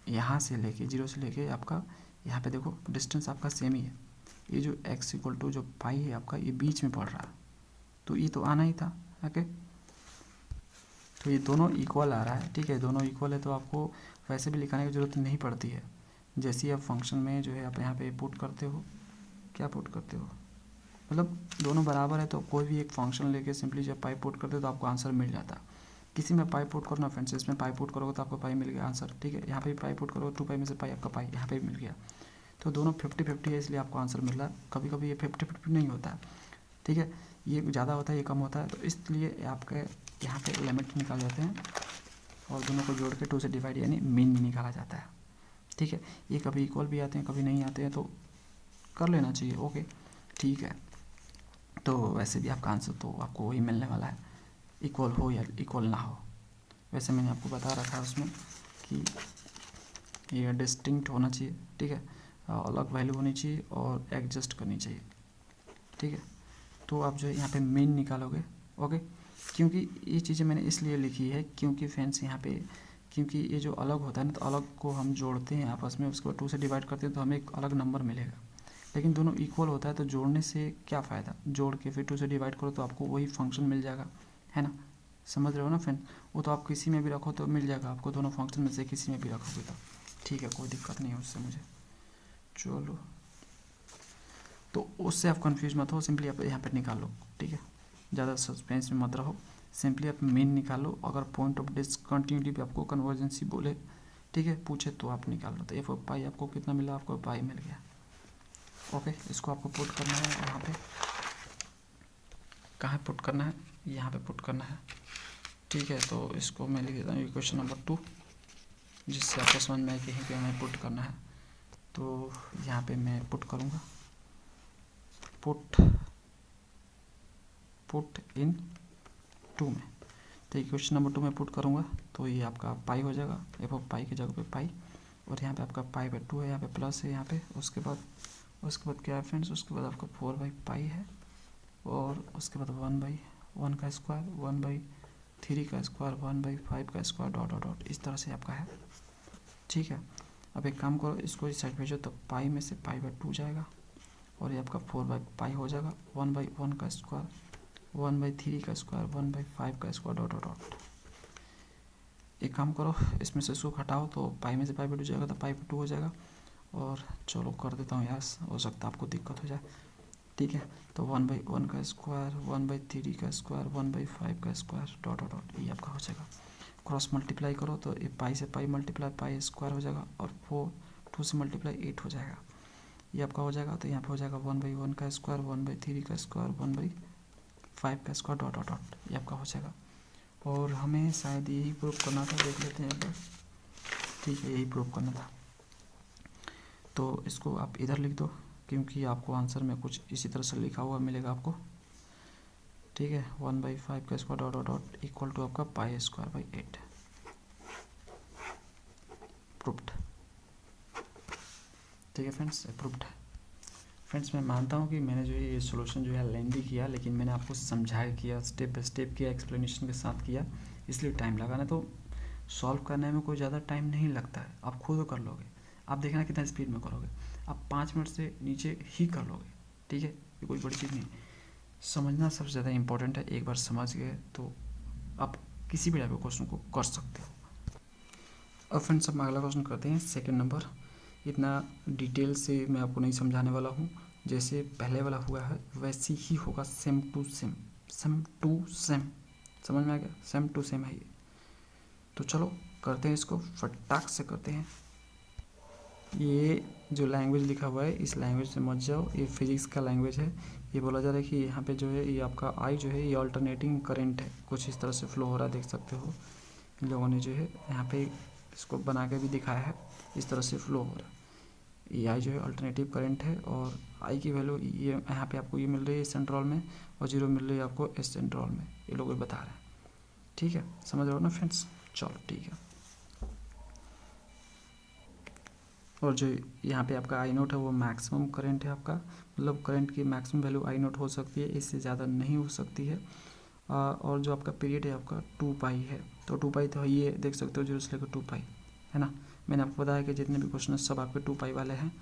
यहाँ से लेके 0 से लेके आपका यहाँ पे देखो डिस्टेंस आपका सेम ही है। ये जो x इक्वल टू जो पाई है आपका, ये बीच में पड़ रहा है, तो ये तो आना ही था, ओके। तो ये दोनों इक्वल आ रहा है, ठीक है, दोनों इक्वल है, तो आपको वैसे भी लिखाने की ज़रूरत नहीं पड़ती है। जैसे ही आप फंक्शन में जो है आप यहाँ पे पुट करते हो, क्या पुट करते हो, मतलब दोनों बराबर है, तो कोई भी एक फंक्शन लेके सिंपली जब पाई पुट करते हो तो आपको आंसर मिल जाता है। किसी में पाई पुट करना फ्रेंड्स, इसमें पाई पुट करोगे तो आपको पाई मिल गया आंसर, ठीक है। यहाँ पे पाई पुट करोगे 2 पाई में से पाई आपका पाई यहाँ पे भी मिल गया। तो दोनों 50-50 है, इसलिए आपको आंसर मिल रहा है। कभी कभी ये 50-50 नहीं होता है, ठीक है, ये ज़्यादा होता है, ये कम होता है, तो इसलिए आपके यहाँ पे लिमिट निकाल जाते हैं, और दोनों को जोड़ के 2 से डिवाइड यानी मीन निकाला जाता है, ठीक है। ये कभी इक्वल भी आते हैं, कभी नहीं आते हैं, तो कर लेना चाहिए, ओके, ठीक है। तो वैसे भी आपका आंसर तो आपको वही मिलने वाला है, इक्वल हो या इक्वल ना हो। वैसे मैंने आपको बता रखा है उसमें कि ये डिस्टिंक्ट होना चाहिए, ठीक है, अलग वैल्यू होनी चाहिए और एडजस्ट करनी चाहिए, ठीक है। तो आप जो है यहाँ पे मीन निकालोगे, ओके। क्योंकि ये चीज़ें मैंने इसलिए लिखी है क्योंकि फ्रेंड्स यहाँ पे, क्योंकि ये जो अलग होता है ना, तो अलग को हम जोड़ते हैं आपस में, उसके बाद 2 से डिवाइड करते हैं तो हमें एक अलग नंबर मिलेगा। लेकिन दोनों इक्वल होता है तो जोड़ने से क्या फ़ायदा, जोड़ के फिर 2 से डिवाइड करो तो आपको वही फंक्शन मिल जाएगा, है ना। समझ रहे हो ना फ्रेंड, वो तो आप किसी में भी रखो तो मिल जाएगा आपको, दोनों फंक्शन में से किसी में भी रखोगे तो, ठीक है, कोई दिक्कत नहीं है उससे मुझे। चलो, तो उससे आप कंफ्यूज मत हो, सिंपली आप यहाँ पर निकाल लो, ठीक है, ज़्यादा सस्पेंस में मत रहो, सिंपली आप मेन निकालो। अगर पॉइंट ऑफ डिसकंटिन्यूटी पे आपको कन्वर्जेंसी बोले, ठीक है, पूछे तो आप निकाल लो। तो एफ ऑफ पाई आपको कितना मिला, आपको पाई मिल गया, ओके। इसको आपको पुट करना है यहाँ पे, कहाँ पुट करना है, यहाँ पे पुट करना है, ठीक है। तो इसको मैं लिख देता हूँ इक्वेशन नंबर 2, जिससे आपको समझ में आए कि यहीं पे हमें पुट करना है। तो यहाँ पे मैं पुट करूँगा, पुट इन 2 में। तो इक्वेशन नंबर 2 में पुट करूँगा तो ये आपका पाई हो जाएगा, एफ ऑफ पाई की जगह पे पाई, और यहाँ पे आपका पाई बाई 2 है, यहाँ पे प्लस है यहाँ पे, उसके बाद क्या है फ्रेंड्स, उसके बाद आपका 4/पाई है, और उसके बाद 1/1 का स्क्वायर, 1/3 का स्क्वायर, 1/5 का स्क्वायर, डॉट डॉट डॉट, इस तरह से आपका है। ठीक है, अब एक काम करो, इसको इस साइड भेजो तो पाई में से पाई/2 जाएगा और ये आपका 4/पाई हो जाएगा। 1/1 का स्क्वायर, 1/3 का स्क्वायर, 1/5 का स्क्वायर, डॉट डॉट डॉट। एक काम करो, इसमें से सुख हटाओ तो पाई में से पाई/2 जाएगा तो पाई/2 हो जाएगा। और चलो कर देता हूँ यार, हो सकता है आपको दिक्कत हो जाए। ठीक है, तो 1/1 का स्क्वायर, 1/3 का स्क्वायर, 1/5 का स्क्वायर, डॉट डॉट डॉट, ये आपका हो जाएगा। क्रॉस मल्टीप्लाई करो तो ये पाई से पाई मल्टीप्लाई पाई स्क्वायर हो जाएगा और 2 से मल्टीप्लाई 8 हो जाएगा, ये आपका हो जाएगा। तो यहाँ पे हो जाएगा 1/1 का स्क्वायर, 1/3 का स्क्वायर, 1/5 का स्क्वायर, डॉट डॉट डॉट, ये आपका हो जाएगा। और हमें शायद यही प्रूफ करना था, देख लेते हैं एक बार। ठीक है, यही प्रूफ करना था, तो इसको आप इधर लिख दो क्योंकि आपको आंसर में कुछ इसी तरह से लिखा हुआ मिलेगा आपको। ठीक है, 1/5 का square, dot dot dot, equal to आपका π²/8, प्रूफ्ड। ठीक है फ्रेंड्स, प्रूफ्ड है। फ्रेंड्स, मैं मानता हूँ कि मैंने जो ये सॉल्यूशन जो है लेंदी किया, लेकिन मैंने आपको समझा किया, स्टेप बाय स्टेप किया, एक्सप्लेनेशन के साथ किया, इसलिए टाइम लगा। ना तो सॉल्व करने में कोई ज़्यादा टाइम नहीं लगता है, आप खुद कर लोगे। आप देखना कितना स्पीड में करोगे, आप 5 मिनट से नीचे ही कर लोगे। ठीक है, ये कोई बड़ी चीज़ नहीं, समझना सबसे ज़्यादा इंपॉर्टेंट है। एक बार समझ गए तो आप किसी भी टाइप के क्वेश्चन को कर सकते हो। अब फ्रेंड्स, हम अगला क्वेश्चन करते हैं, सेकंड नंबर। इतना डिटेल से मैं आपको नहीं समझाने वाला हूँ, जैसे पहले वाला हुआ है वैसे ही होगा, same to same, same to same. समझ में आ गया, सेम टू सेम है ये। तो चलो करते हैं इसको, फटाक से करते हैं। ये जो लैंग्वेज लिखा हुआ है, इस लैंग्वेज से मत जाओ, ये फिजिक्स का लैंग्वेज है। ये बोला जा रहा है कि यहाँ पे जो है ये आपका आई जो है ये अल्टरनेटिंग करंट है, कुछ इस तरह से फ्लो हो रहा है, देख सकते हो। इन लोगों ने जो है यहाँ पे इसको बना के भी दिखाया है, इस तरह से फ्लो हो रहा है। ये आई जो है अल्टरनेटिव करंट है और आई की वैल्यू ये यहाँ पे आपको ये मिल रही है सेंट्रल में और 0 मिल रही है आपको एस सेंट्रल में, ये लोग बता रहे हैं। ठीक है, समझ रहे हो ना फ्रेंड्स? चलो ठीक है। और जो यहाँ पे आपका आई नोट है वो मैक्सिमम करंट है आपका, मतलब करंट की मैक्सिमम वैल्यू आई नोट हो सकती है, इससे ज़्यादा नहीं हो सकती है। और जो आपका पीरियड है आपका 2 पाई है, तो 2 पाई तो ये देख सकते हो 0 से लेकर 2 पाई है ना। मैंने आपको बताया कि जितने भी क्वेश्चन सब आपके 2 पाई वाले हैं।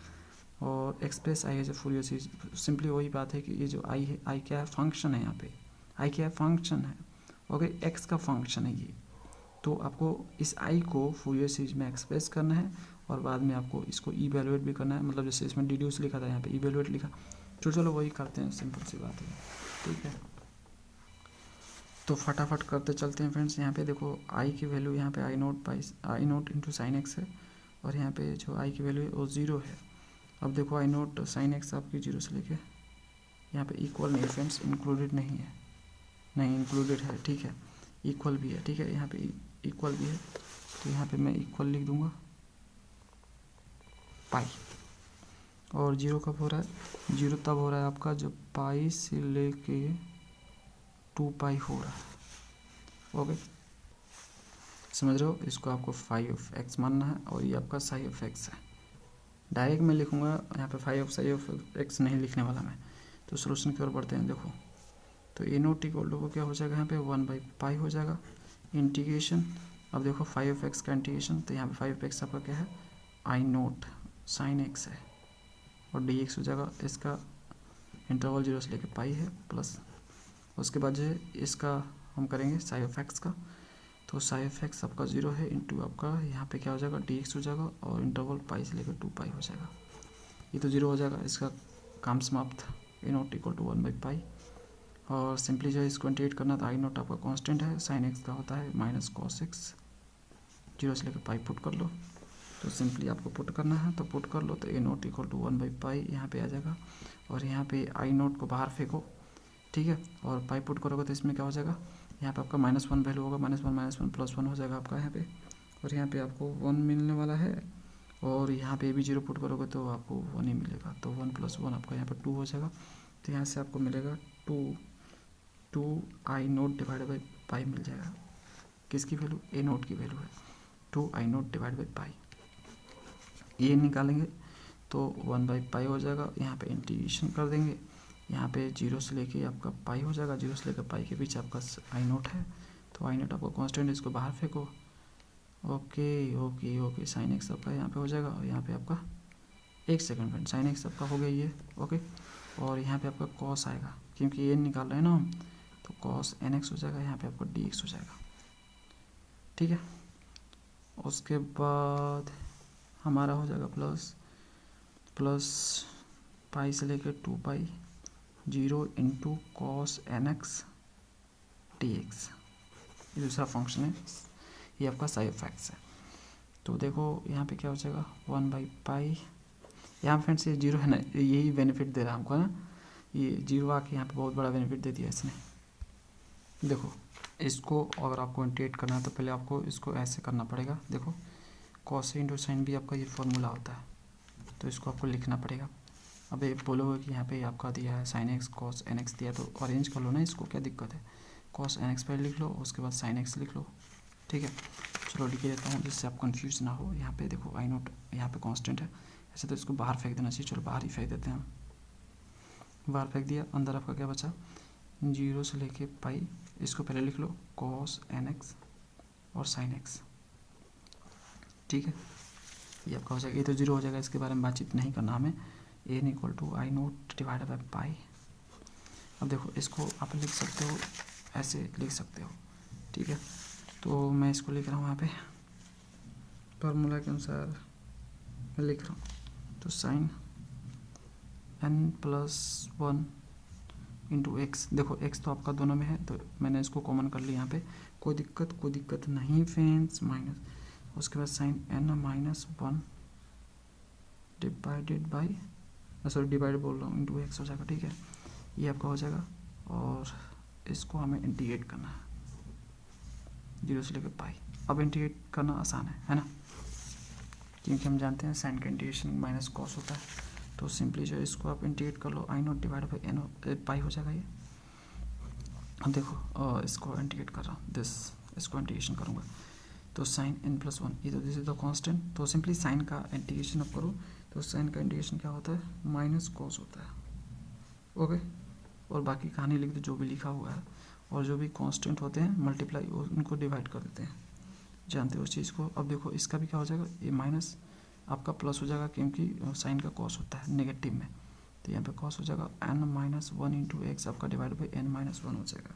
और एक्सप्रेस आई है फूरियर सीरीज, सिंपली वही बात है कि ये जो आई है, आई क्या है, फंक्शन है। यहाँ पे आई क्या है, फंक्शन है, ओके, एक्स का फंक्शन है ये। तो आपको इस आई को फूरियर सीरीज में एक्सप्रेस करना है और बाद में आपको इसको इवेलुएट भी करना है, मतलब जैसे इसमें डिड्यूस लिखा था यहाँ पे इवेलुएट लिखा। चलो वही करते हैं, सिंपल सी बात है। ठीक है, तो फटाफट करते चलते हैं फ्रेंड्स। यहाँ पे देखो आई की वैल्यू यहाँ पे आई नोट इंटू साइन एक्स है और यहाँ पे जो आई की वैल्यू है वो 0 है। अब देखो आई नोट साइन एक्स आपकी 0 से लेके यहाँ पे इक्वल नहीं है फ्रेंड्स, इंक्लूडेड नहीं है, नहीं इंक्लूडेड है। ठीक है, इक्वल भी है। ठीक है, यहाँ पे इक्वल भी है, तो यहाँ पे मैं इक्वल लिख दूंगा पाई। और 0 कब हो रहा है, 0 तब हो रहा है आपका जब पाई से लेके 2 पाई हो रहा है। ओके, समझ रहे हो? इसको आपको फाई ऑफ एक्स मानना है और ये आपका साई ऑफ एक्स है। डायरेक्ट मैं लिखूंगा यहाँ पे phi of psi of x नहीं लिखने वाला मैं। तो सोल्यूशन की ओर बढ़ते हैं। देखो तो ए नोट इक्वल टू क्या हो जाएगा, यहाँ पे 1/पाई हो जाएगा इंटीग्रेशन। अब देखो फाई ऑफ एक्स का इंटीग्रेशन, तो यहाँ पे फाई ऑफ एक्स आपका क्या है, आई नोट साइन एक्स है और डी एक्स हो जाएगा, इसका इंटरवल 0 से लेकर पाई है प्लस। उसके बाद जो है इसका हम करेंगे साई ऑफ एक्स का, तो साई ऑफ एक्स आपका 0 है इंटू आपका यहाँ पे क्या हो जाएगा, डी एक्स हो जाएगा और इंटरवल पाई से लेकर 2 पाई हो जाएगा। ये तो 0 हो जाएगा, इसका काम समाप्त। ए नोट इक्वल टू 1/पाई और सिंपली जो है इसको इंटीग्रेट करना, तो आई नोट आपका कांस्टेंट है, साइन एक्स का होता है माइनस कॉस एक्स, 0 से लेकर पाई पुट कर लो। तो सिंपली आपको पुट करना है तो पुट कर लो, तो ए नोट इक्वल टू 1/पाई यहाँ पे आ जाएगा और यहाँ पे आई नोट को बाहर फेंको। ठीक है, और पाई पुट करोगे तो इसमें क्या हो जाएगा, यहाँ पे आपका -1 वैल्यू होगा, -1 प्लस 1 हो जाएगा आपका यहाँ पे, और यहाँ पे आपको 1 मिलने वाला है और यहाँ पे भी 0 पुट करोगे तो आपको 1 ही मिलेगा, तो 1 + 1 आपका यहाँ पे 2 हो जाएगा। तो यहाँ से आपको मिलेगा 2 आई नोट डिवाइड बाई पाई मिल जाएगा। किसकी वैल्यू, ए नोट की वैल्यू है 2 आई नोट डिवाइड बाई पाई। ये निकालेंगे तो 1/पाई हो जाएगा, यहाँ पे इंटीग्रेशन कर देंगे यहाँ पे जीरो से लेके आपका पाई हो जाएगा, जीरो से लेकर पाई के बीच आपका आई नोट है, तो आई नोट आपका कांस्टेंट, इसको बाहर फेंको। Okay okay okay, sine x आपका यहाँ पे हो जाएगा, और यहाँ पे आपका 1 सेकंड फ्रेंड, साइन एक्स आपका हो गया ये। ओके, और यहाँ पे आपका कॉस आएगा, क्योंकि ये निकाल रहे हैं ना हम, तो कॉस एन एक्स हो जाएगा, यहाँ पे आपका डी एक्स हो जाएगा। ठीक है, उसके बाद हमारा हो जाएगा प्लस पाई से लेकर 2 pi 0 into cos n x d x, ये दूसरा फंक्शन है, ये आपका साइड इफेक्ट्स है। तो देखो यहाँ पे क्या हो जाएगा 1 बाई पाई, यहाँ फ्रेंड्स ये जीरो है ना, यही बेनिफिट दे रहा है हमको ना, ये जीरो आके यहाँ पे बहुत बड़ा बेनिफिट दे दिया इसने। देखो इसको अगर आपको इंटीग्रेट करना है तो पहले आपको इसको ऐसे करना पड़ेगा। देखो कॉस इंटू साइन भी आपका ये फॉर्मूला होता है, तो इसको आपको लिखना पड़ेगा। अब ये बोलोगे कि यहाँ पे आपका दिया है sine x cos n x दिया, तो अरेंज कर लो ना इसको, क्या दिक्कत है। कॉस एन एक्स पहले लिख लो, उसके बाद साइन एक्स लिख लो। ठीक है, चलो लिख देता हूँ जिससे आप कंफ्यूज ना हो। यहाँ पे देखो आई नोट यहाँ पे कांस्टेंट है, ऐसे तो इसको बाहर फेंक देना चाहिए, चलो बाहर ही फेंक देते हैं हम। बाहर फेंक दिया, अंदर आपका क्या बचा 0 से लेके पाई, इसको पहले लिख लो कॉस एन एक्स और साइन एक्स। ठीक है, ये आपका हो जाएगा, ये तो 0 हो जाएगा, इसके बारे में बातचीत नहीं करना हमें। N equal to a naught divide by pi. अब देखो इसको आप लिख सकते हो, ऐसे लिख सकते हो। ठीक है, तो मैं इसको लिख रहा हूँ यहाँ पे फार्मूला के अनुसार मैं लिख रहा हूँ, तो sine n plus 1 into x. देखो एक्स तो आपका दोनों में है, तो मैंने इसको कॉमन कर लिया यहाँ पे, कोई दिक्कत नहीं फ्रेंड्स, माइनस, उसके बाद sine n minus 1 divided by, sorry divide बोल रहा हूँ, इंटू एक्स हो जाएगा। ठीक है, ये आपका हो जाएगा, और इसको हमें इंटीग्रेट करना है 0 से लेकर पाई। अब इंटीग्रेट करना आसान है ना, क्योंकि हम जानते हैं साइन का इंटीग्रेशन माइनस कॉस होता है। तो सिंपली जो इसको आप इंटीग्रेट कर लो, आई naught divide by N pi हो जाएगा ये। अब देखो इसको इंटीग्रेट कर रहा हूँ, इसको इंटीग्रेशन करूँगा, तो साइन n प्लस 1, ये तो दिस इज द कांस्टेंट, तो सिंपली साइन का इंटीग्रेशन आप करो, तो साइन का इंटीग्रेशन क्या होता है माइनस कॉस होता है। ओके, और बाकी कहानी लिख दो जो भी लिखा हुआ है, और जो भी कांस्टेंट होते हैं मल्टीप्लाई उनको डिवाइड कर देते हैं, जानते हो उस चीज़ को। अब देखो इसका भी क्या हो जाएगा, ये माइनस आपका प्लस हो जाएगा, क्योंकि साइन का कॉस होता है नेगेटिव में, तो यहाँ पे कॉस हो जाएगा n माइनस 1 इंटू एक्स आपका डिवाइड बाई n माइनस 1 हो जाएगा।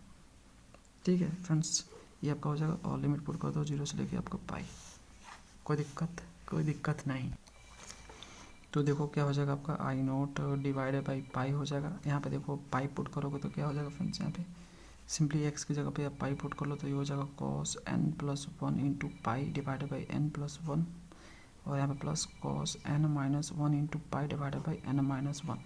ठीक है फ्रेंड्स, ये आपका हो जाएगा, और लिमिट पुट कर दो 0 से लेके आपका पाई। कोई दिक्कत नहीं। तो देखो क्या हो जाएगा आपका आई नोट डिवाइडेड बाई पाई हो जाएगा। यहाँ पे देखो पाई पुट करोगे तो क्या हो जाएगा फ्रेंड्स, यहाँ पे सिंपली एक्स की जगह पे आप पाई पुट कर लो, तो ये हो जाएगा cos n plus 1 into pi divided by n plus 1, और यहाँ पे plus cos n minus 1 into pi divided by n minus 1।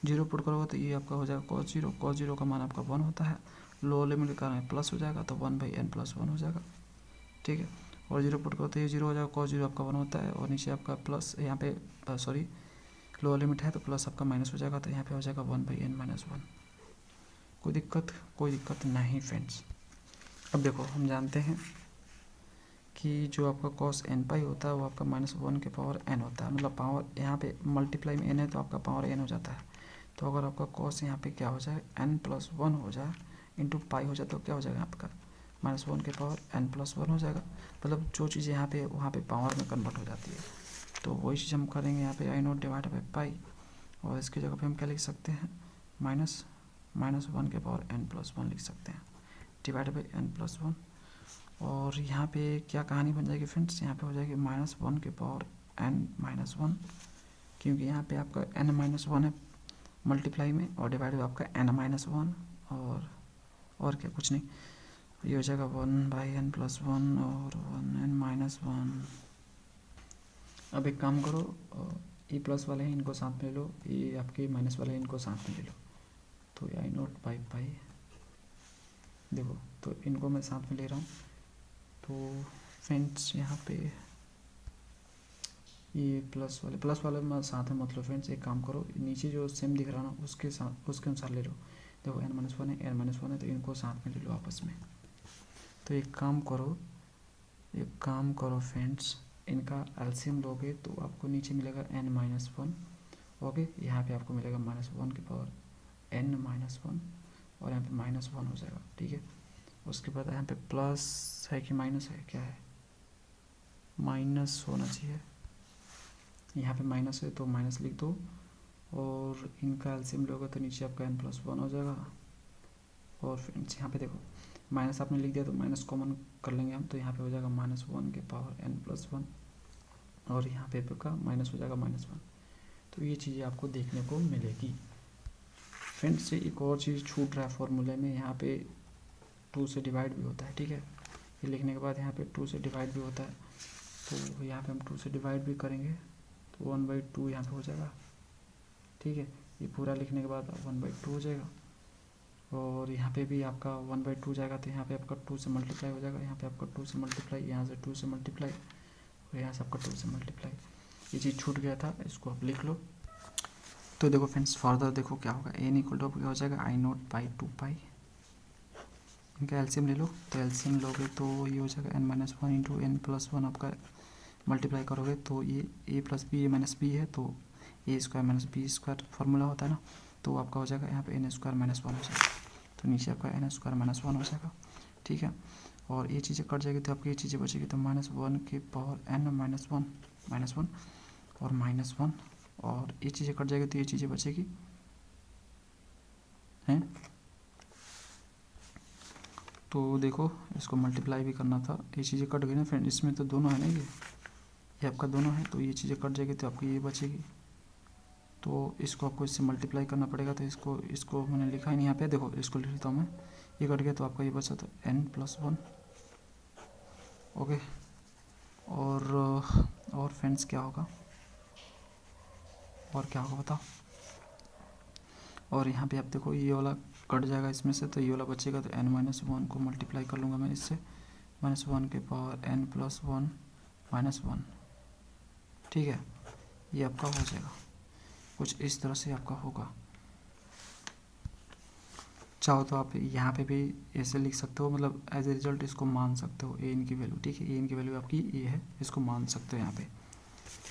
0 put करोगे तो ये आपका हो जाएगा कॉस 0 का मान आपका 1 होता है, लो लिमिट का प्लस हो जाएगा, तो 1 बाई n प्लस 1 हो जाएगा। ठीक है, और 0 पुट करो तो ये 0 हो जाएगा, कॉस 0 आपका 1 होता है, और नीचे आपका प्लस, यहाँ पे सॉरी लोअर लिमिट है तो प्लस आपका माइनस हो जाएगा, तो यहाँ पे हो जाएगा 1 बाई n माइनस 1। कोई दिक्कत नहीं फ्रेंड्स। अब देखो हम जानते हैं कि जो आपका कॉस n पाई होता है वो आपका माइनस 1 के पावर n होता है, मतलब पावर यहाँ पे मल्टीप्लाई में n है तो आपका पावर n हो जाता है। तो अगर आपका कॉस यहाँ पे क्या हो जाए n प्लस 1 हो जाए इंटू पाई हो जाए, तो क्या हो जाएगा आपका माइनस 1 के पावर n प्लस 1 हो जाएगा। मतलब जो चीज़ यहाँ पे वहाँ पे पावर में कन्वर्ट हो जाती है, तो वही चीज़ हम करेंगे यहाँ पे आई नोट डिवाइड बाई पाई, और इसकी जगह पे हम क्या लिख सकते हैं माइनस 1 के पावर n प्लस 1 लिख सकते हैं डिवाइड बाई n प्लस 1। और यहाँ पे क्या कहानी बन जाएगी फ्रेंड्स, यहाँ पे हो जाएगी माइनस 1 के पावर n माइनस 1, क्योंकि यहाँ पे आपका n माइनस 1 है मल्टीप्लाई में, और डिवाइड आपका n माइनस 1, और क्या कुछ नहीं, ये हो जाएगा 1 बाई n प्लस 1 और 1n माइनस 1। अब एक काम करो, ई प्लस वाले हैं इनको साथ में ले लो, ये आपके माइनस वाले हैं इनको साथ में ले लो, तो आई नोट बाई पाई। देखो तो इनको मैं साथ में ले रहा हूँ, तो फ्रेंड्स यहाँ पे ये प्लस वाले में साथ में मतलब फ्रेंड्स एक काम करो, नीचे जो सेम दिख रहा ना उसके अनुसार ले लो। देखो n माइनस 1 है, n माइनस 1 है, तो इनको साथ में ले लो आपस में। तो एक काम करो फ्रेंड्स, इनका एलसीएम लोगे तो आपको नीचे मिलेगा n माइनस 1, ओके, यहाँ पे आपको मिलेगा माइनस 1 के पावर n माइनस वन और यहाँ पे माइनस वन हो जाएगा, ठीक है। उसके बाद यहाँ पे प्लस है कि माइनस है, क्या है, माइनस होना चाहिए, यहाँ पे माइनस है तो माइनस लिख दो, और इनका एलसीएम लोगे तो नीचे आपका n प्लस वन हो जाएगा। और फिर यहाँ पे देखो माइनस आपने लिख दिया तो माइनस कॉमन कर लेंगे हम, तो यहाँ पे हो जाएगा माइनस वन के पावर n प्लस वन, और यहाँ पे आपका माइनस हो जाएगा माइनस वन। तो ये चीज़ें आपको देखने को मिलेगी। फ्रेंड्स से एक और चीज़ छूट रहा है फॉर्मूले में, यहाँ पे 2 से डिवाइड भी होता है, ठीक है। ये लिखने के बाद यहाँ पे 2 से डिवाइड भी होता है, तो यहाँ पे हम 2 से डिवाइड भी करेंगे तो 1/2 यहाँ पे हो जाएगा, ठीक है। ये पूरा लिखने के बाद 1/2 हो जाएगा, और यहाँ पे भी आपका 1/2 जाएगा, तो यहाँ पे आपका 2 से मल्टीप्लाई हो जाएगा, यहाँ पे आपका 2 से मल्टीप्लाई, यहाँ से 2 से मल्टीप्लाई, और यहाँ से आपका 2 से मल्टीप्लाई। ये चीज़ छूट गया था, इसको आप लिख लो। तो देखो फ्रेंड्स फर्दर देखो क्या होगा, n इक्वल टू क्या हो जाएगा I0/2 इनका एलसीएम ले लो, तो एलसीएम लोगे तो ये हो जाएगा n-1 into n plus one, आपका मल्टीप्लाई करोगे तो ये a plus B, A minus B है तो a square minus B square formula होता है ना, तो आपका हो जाएगा यहाँ पे n स्क्वायर माइनस वन हो जाएगा, तो नीचे आपका n स्क्वायर माइनस वन हो जाएगा, ठीक है। और ये चीज़ें कट जाएगी तो आपकी ये चीज़ें बचेगी, तो -1 के पावर n माइनस वन और माइनस वन, और ये चीज़ें कट जाएगी तो ये चीज़ें बचेगी हैं। तो देखो इसको मल्टीप्लाई भी करना था, ये चीज़ें कट गई ना फ्रेंड, इसमें तो दोनों है ना, ये आपका दोनों है, तो ये चीज़ें कट जाएगी तो आपकी ये बचेगी, तो इसको आपको इससे मल्टीप्लाई करना पड़ेगा। तो इसको मैंने लिखा ही नहीं यहाँ पे, देखो इसको लिख देता हूँ मैं, ये कट गया तो आपका ये बचा तो n+1, ओके। और फ्रेंड्स क्या होगा, और क्या होगा बताओ। और यहाँ पे आप देखो ये वाला कट जाएगा इसमें से, तो ये वाला बचेगा, तो n-1 को मल्टीप्लाई कर लूँगा मैं इससे, -1 के पावर n+1 -1, ठीक है। ये आपका हो जाएगा, कुछ इस तरह से आपका होगा। चाहो तो आप यहाँ पे भी ऐसे लिख सकते हो, मतलब एज ए रिजल्ट इसको मान सकते हो, an की वैल्यू, ठीक है। an की वैल्यू आपकी ये है, इसको मान सकते हो यहाँ पे।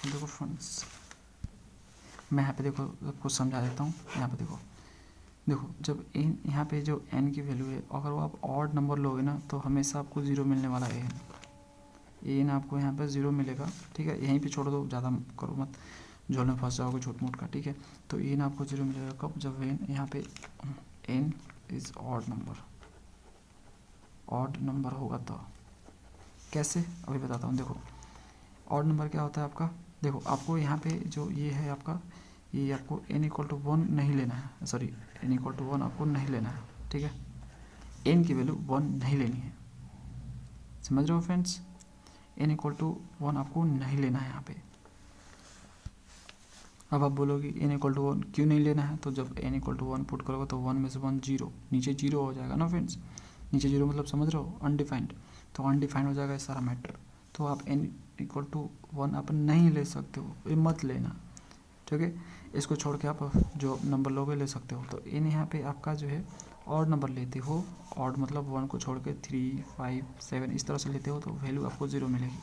देखो फ्रेंड्स मैं यहाँ पे देखो आपको समझा देता हूँ। यहाँ पे देखो जब n यहाँ पे जो n की वैल्यू है, अगर वो आप ऑड नंबर लोगे ना तो हमेशा आपको ज़ीरो मिलने वाला है। n आपको यहाँ पर ज़ीरो मिलेगा, ठीक है। यहीं पे छोड़ दो, ज़्यादा करो मत, झोल में फंस जाओगे छोट मोट का, ठीक है। तो n आपको ज़ीरो मिलेगा कब, जब n यहाँ पे n इज़ ऑड नंबर होगा। तो कैसे अभी बताता हूँ। देखो ऑड नंबर क्या होता है आपका, देखो आपको यहाँ पे जो ये है आपका, ये आपको n इक्वल टू 1 नहीं लेना है, सॉरी n इक्वल टू 1 आपको नहीं लेना है, ठीक है। n की वैल्यू 1 नहीं लेनी है, समझ रहे हो फ्रेंड्स। n इक्वल टू 1 आपको नहीं लेना है यहाँ पे। अब आप बोलोगे n इक्वल टू 1 क्यों नहीं लेना है, तो जब n इक्वल टू 1 पुट करोगे तो 1 में से 1 जीरो, नीचे जीरो हो जाएगा ना फ्रेंड्स। नीचे जीरो मतलब समझ रहे हो, अनडिफाइंड, तो अनडिफाइंड हो जाएगा सारा मैटर। तो आप n इक्वल टू 1 आप नहीं ले सकते हो, ये मत लेना, ठीक है। इसको छोड़ के आप जो नंबर लोगे ले सकते हो। तो इन यहाँ पे आपका जो है ऑड नंबर लेते हो, ऑड मतलब 1 को छोड़ के 3, 5, 7 इस तरह से लेते हो, तो वैल्यू आपको 0 मिलेगी,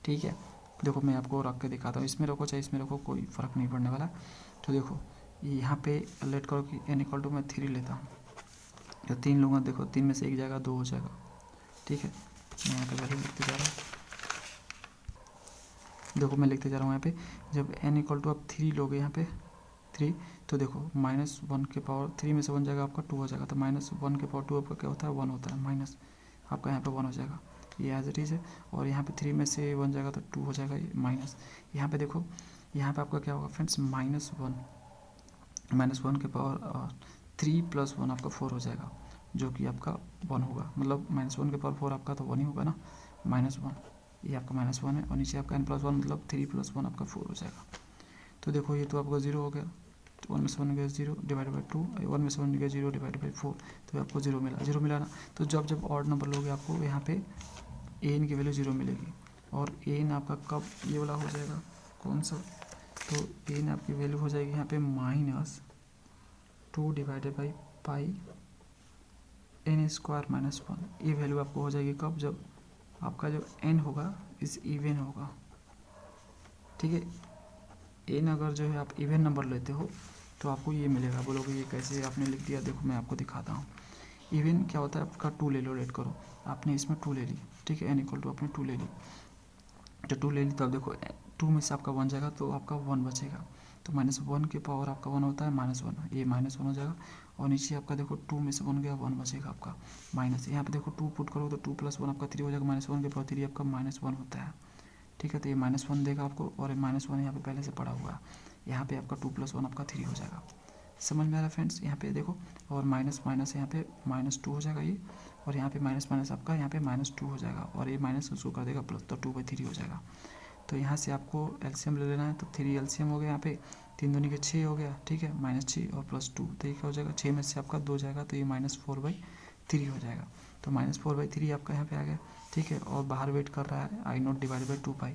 ठीक है। देखो मैं आपको रख के दिखाता हूँ, इसमें रखो चाहे इसमें रखो कोई फ़र्क नहीं पड़ने वाला। तो देखो यहाँ पे लेट करो कि n इक्वल टू मैं 3 लेता हूँ, जो 3 लूँगा, देखो 3 में से एक जाएगा 2 हो जाएगा, ठीक है। मैं यहाँ पे वैल्यू लिखते जा रहा हूँ, देखो मैं लिखते जा रहा हूँ यहाँ पे, जब n इक्वल टू आप 3 लोगे यहाँ पे 3, तो देखो -1 के पावर 3 में से 1 जाएगा आपका 2 हो जाएगा, तो -1 के पावर 2 आपका क्या होता है 1 होता है, माइनस आपका यहाँ पे 1 हो जाएगा, ये एज इट इज़ है। और यहाँ पे 3 में से 1 जाएगा तो 2 हो जाएगा, ये माइनस। यहाँ पे देखो यहाँ पे आपका क्या होगा फ्रेंड्स, -1 के पावर 3 + 1 आपका 4 हो जाएगा, जो कि आपका 1 होगा, मतलब -1 के पावर 4 आपका तो 1 ही होगा ना, -1 ये आपका -1 है, और नीचे आपका n+1 मतलब 3 + 1 आपका 4 हो जाएगा। तो देखो ये तो आपका 0 हो गया, तो 1 में से 1 गया 0 डिवाइड बाई 2, 1 में से 1 गया 0 डिवाइड बाई 4, तो आपको 0 मिला ना। तो जब ऑड नंबर लोगे आपको यहाँ पे n की वैल्यू 0 मिलेगी, और n आपका कब ये वाला हो जाएगा, कौन सा, तो n आपकी वैल्यू हो जाएगी यहाँ पे -2 डिवाइडेड बाई पाई n² -1, ये वैल्यू आपको हो जाएगी कब, जब आपका जो n होगा इस इवन होगा, ठीक है। n अगर जो है आप इवन नंबर लेते हो तो आपको ये मिलेगा। बोलोगे ये कैसे आपने लिख दिया, देखो मैं आपको दिखाता हूँ। इवन क्या होता है आपका 2 ले लो, लेट करो, आपने इसमें 2 ले ली, ठीक है, n इक्वल टू आपने 2 ले ली, तो 2 ले ली, तो अब देखो 2 में से आपका 1 जाएगा तो आपका 1 बचेगा, तो -1 के पावर आपका 1 होता है -1, ये -1 हो जाएगा, और नीचे आपका देखो 2 में से 1 गया, 1 बचेगा आपका माइनस, यहाँ पे देखो 2 पुट करो तो 2 + 1 आपका 3 हो जाएगा, -1 के पावर 3 आपका -1 होता है, ठीक है, तो ये -1 देगा आपको, और -1 यहाँ पे पहले से पड़ा हुआ है, यहाँ पे आपका 2 + 1 आपका 3 हो जाएगा। समझ में आ रहा है फ्रेंड्स? यहाँ पे देखो, और माइनस माइनस यहाँ पे -2 हो जाएगा ये, और यहाँ पे माइनस माइनस आपका यहाँ पे -2 हो जाएगा, और ये माइनस उसको कर देगा प्लस, तो 2/3 हो जाएगा। तो यहाँ से आपको एलसीएम ले लेना है, तो 3 एलसीएम हो गया, यहाँ पे 3 दूनी के 6 हो गया, ठीक है, -6 और +2, तो ये क्या हो जाएगा, 6 में से आपका 2 जाएगा, तो ये -4/3 हो जाएगा, तो -4/3 आपका यहाँ पे आ गया, ठीक है, और बाहर वेट कर रहा है I0 / 2π,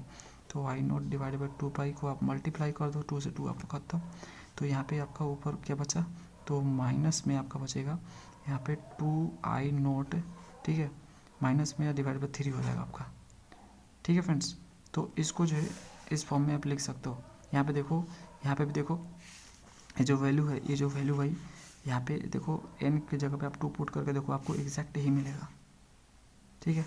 तो I0 / 2π को आप मल्टीप्लाई कर दो, 2 से 2 आपका खत्म, तो यहाँ पे आपका ऊपर क्या बचा, तो माइनस में आपका बचेगा यहाँ पे 2I0, ठीक है, माइनस में या /3 हो जाएगा आपका, ठीक है फ्रेंड्स। तो इसको जो है इस फॉर्म में आप लिख सकते हो। यहाँ पे देखो, यहाँ पे भी देखो, ये जो वैल्यू है, ये जो वैल्यू भाई यहाँ पे देखो n की जगह पे आप 2 पुट करके देखो, आपको एग्जैक्ट ही मिलेगा, ठीक है।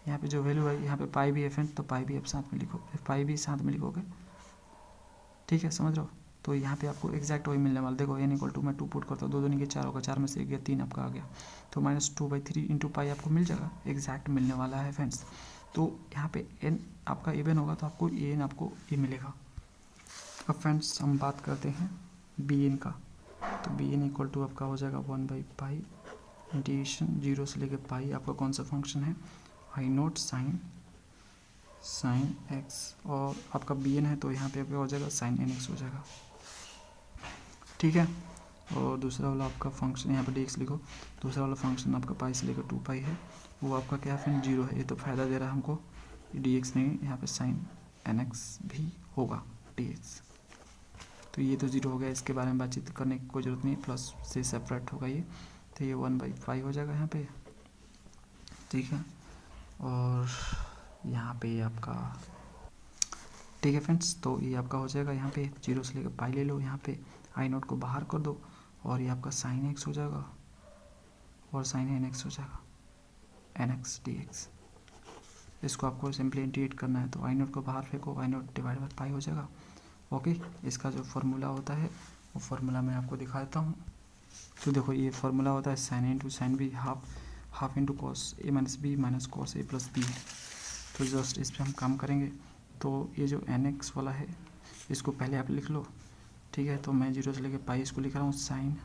यहाँ पे जो वैल्यू है, यहाँ पे पाई भी है फ्रेंड, तो पाई भी आप साथ में लिखो, पाई भी साथ में लिखोगे, ठीक है, समझ रहे हो। तो यहाँ पे आपको एग्जैक्ट वही मिलने वाला, देखो n = मैं 2 पुट करता हूँ, 2 दूनी के 4 होगा, 4 में से 1 गया, 3 आपका आ गया, तो -2/3 × पाई आपको मिल जाएगा, एग्जैक्ट मिलने वाला है फ्रेंड्स। तो यहाँ पे n आपका इवन होगा तो आपको n आपको ये मिलेगा। अब फ्रेंड्स हम बात करते हैं bn का, तो bn = आपका हो जाएगा 1/π इंटीग्रेशन 0 से लेकर पाई, आपका कौन सा फंक्शन है, I0 sin x, और आपका bn है तो यहाँ पे आपका हो जाएगा sin nx हो जाएगा, ठीक है। और दूसरा वाला आपका फंक्शन यहाँ पे dx लिखो, दूसरा वाला फंक्शन आपका पाई से लेकर 2π है, वो आपका क्या है, 0 है, ये तो फ़ायदा दे रहा है हमको, dx नहीं, यहाँ पे sin nx भी होगा dx, तो ये तो 0 हो गया, इसके बारे में बातचीत करने की कोई ज़रूरत नहीं, प्लस से सेपरेट होगा ये, तो ये 1/π हो जाएगा यहाँ पे, ठीक है। और यहाँ पे आपका, ठीक है फ्रेंड्स, तो ये आपका हो जाएगा, यहाँ पे 0 से लेकर पाई ले लो, यहाँ पे I0 को बाहर कर दो, और ये आपका sin x हो जाएगा, और sin nx हो जाएगा, nx dx, इसको आपको सिंपली इंटीग्रेट करना है, तो I0 को बाहर फेंको, I0 / पाई हो जाएगा, ओके। इसका जो फार्मूला होता है वो फार्मूला मैं आपको दिखा देता हूँ, तो देखो ये फार्मूला होता है sin A × sin B half into cos A - B - cos A + B, तो जस्ट इस पर हम काम करेंगे। तो ये जो nx वाला है इसको पहले आप लिख लो, ठीक है, तो मैं 0 से लेकर पाई इसको लिख रहा हूँ साइन,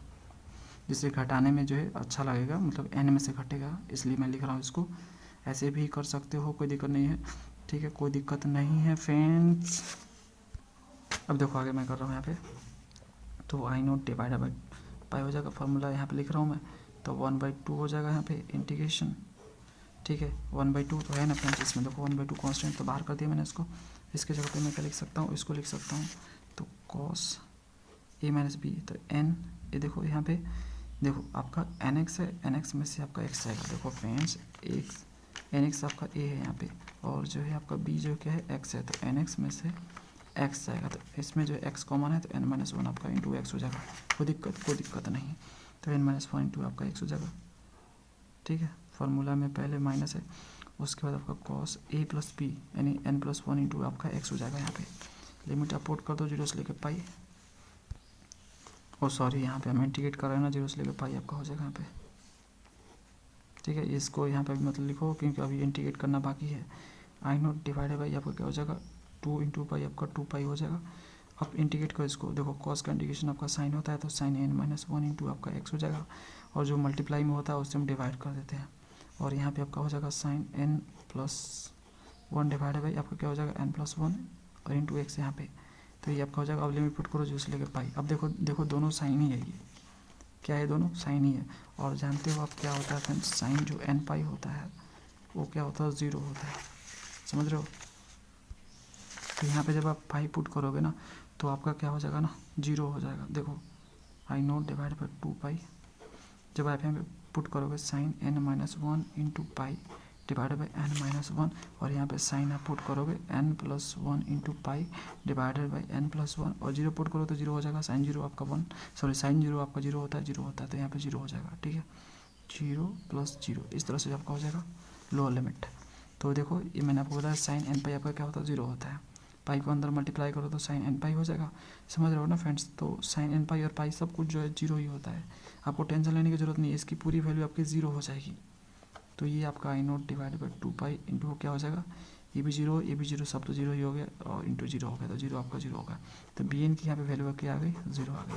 जिससे घटाने में जो है अच्छा लगेगा, मतलब n में से घटेगा, इसलिए मैं लिख रहा हूँ इसको, ऐसे भी कर सकते हो, कोई दिक्कत नहीं है, ठीक है, कोई दिक्कत नहीं है फ्रेंड्स। अब देखो आगे मैं कर रहा हूँ यहाँ पे, तो I0 / पाई हो जाएगा, फार्मूला यहाँ पे लिख रहा हूँ मैं, तो 1/2 हो जाएगा यहाँ पे इंटीग्रेशन, ठीक है, 1/2 तो है ना फ्रेंड्स, इसमें देखो 1/2 कांस्टेंट तो बाहर कर दिया मैंने इसको, इसके जगह पे मैं क्या लिख सकता हूँ, इसको लिख सकता हूँ, तो cos A - B, तो n, ये देखो यहाँ पे देखो आपका nx है, nx में से आपका x आएगा, देखो फ्रेंड्स nx आपका a है यहाँ पे, और जो है आपका b जो क्या है x है, तो nx में से x आएगा, तो इसमें जो x कॉमन है, तो n - 1 आपका इंटू x हो जाएगा, कोई दिक्कत नहीं, तो n - 1 इंटू आपका x हो जाएगा, ठीक है। फार्मूला में पहले माइनस है, उसके बाद आपका cos A + B यानी n + 1 इंटू आपका x हो जाएगा, यहाँ पे लिमिट आप पुट कर दो 0 से लेकर पाई, और सॉरी यहाँ पे हम इंटीग्रेट कर रहे हैं ना, 0 से लेकर पाई आपका हो जाएगा यहाँ पे, ठीक है। इसको यहाँ पे भी मतलब लिखो क्योंकि अभी इंटीग्रेट करना बाकी है। I0 / आपका क्या हो जाएगा, 2 × पाई आपका 2π हो जाएगा। अब इंटीग्रेट करो इसको, देखो cos का इंटीग्रेशन आपका साइन होता है, तो sin n - 1 इंटू आपका x हो जाएगा, और जो मल्टीप्लाई में होता है उससे हम डिवाइड कर देते हैं, और यहाँ पे आपका हो जाएगा sin n + 1 / आपका क्या हो जाएगा n + 1 और इंटू x यहाँ पे, तो ये आपका हो जाएगा। अब लिमिट पुट करो 0 से लेकर पाई, अब देखो दोनों साइन ही है, ये क्या है, दोनों साइन ही है, और जानते हो आप क्या होता है फ्रेंड्स, साइन जो n π होता है वो क्या होता है, 0 होता है, समझ रहे हो। तो यहाँ पे जब आप पाई पुट करोगे ना, तो आपका क्या हो जाएगा ना, 0 हो जाएगा। देखो I0 / 2π, जब आप यहाँ पे पुट करोगे sin n - 1 into pi divided by n-1 और यहाँ पे साइन आप पुट करोगे n+1 into pi divided by n+1 और जीरो पुट करो तो जीरो हो जाएगा। साइन जीरो आपका साइन जीरो आपका जीरो होता है तो यहाँ पे जीरो हो जाएगा। ठीक है, 0 + 0 इस तरह से आपका हो जाएगा लोअर लिमिट। तो देखो ये मैंने आपको बताया साइन n पाई आपका क्या होता है, जीरो होता है। पाई को अंदर मल्टीप्लाई करो तो साइन n पाई हो जाएगा। समझ रहे हो ना फ्रेंड्स। तो साइन n पाई और पाई सब कुछ जो है जीरो ही होता है, आपको टेंशन लेने की जरूरत नहीं है, इसकी पूरी वैल्यू आपकी जीरो हो जाएगी। तो ये आपका I0 divided by 2 pi into क्या हो जाएगा, ये भी जीरो सब तो जीरो ही हो गया और इंटू जीरो हो गया, तो जीरो आपका जीरो होगा। तो bn की यहाँ पे वैल्यू क्या आ गई, जीरो आ गई।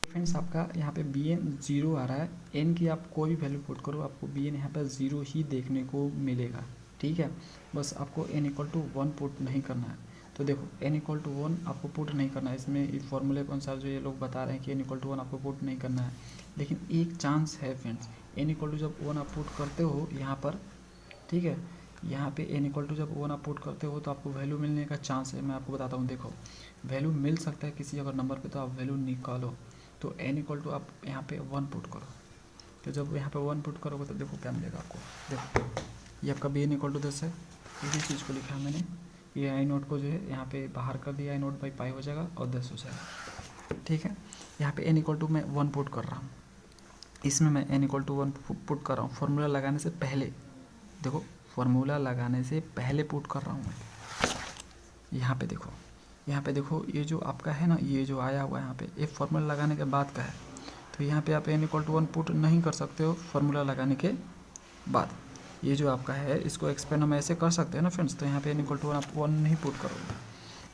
फ्रेंड्स आपका यहाँ पे bn जीरो आ रहा है, n की आप कोई भी वैल्यू पुट करो आपको bn यहाँ पे जीरो ही देखने को मिलेगा। ठीक है, बस आपको n = 1 पुट नहीं करना है। तो देखो n = 1 आपको पुट नहीं करना है, इसमें इस फॉर्मूले के अनुसार जो ये लोग बता रहे हैं कि n = 1 आपको पुट नहीं करना है, लेकिन एक चांस है फ्रेंड्स, n = जब 1 आप पुट करते हो यहाँ पर, ठीक है, यहाँ पे n = जब 1 आप पुट करते हो तो आपको वैल्यू मिलने का चांस है। मैं आपको बताता हूँ, देखो वैल्यू मिल सकता है किसी अगर नंबर पे, तो आप वैल्यू निकालो। तो n = आप यहाँ पे 1 पुट करो, तो जब यहाँ पे 1 पुट करोगे तो देखो क्या मिलेगा आपको। देखो ये आपका bn = 10 है, इसी चीज़ को लिखा है मैंने, ये I0 को जो है यहाँ पे बाहर कर दिया, I0 बाई पाई हो जाएगा और 10 हो जाएगा। ठीक है, यहाँ पे n = मैं 1 पुट कर रहा हूँ, इसमें मैं n = 1 पुट कर रहा हूँ फॉर्मूला लगाने से पहले। देखो फॉर्मूला लगाने से पहले पुट कर रहा हूँ मैं। यहाँ पे देखो ये जो आपका है ना, ये जो आया हुआ है यहाँ पे, ये फॉर्मूला लगाने के बाद का है। तो यहाँ पे आप n = 1 पुट नहीं कर सकते हो फॉर्मूला लगाने के बाद। ये जो आपका है इसको एक्सपेंड हम ऐसे कर सकते हैं ना फ्रेंड्स। तो यहाँ पे n = 1 आप 1 नहीं पुट करोगे,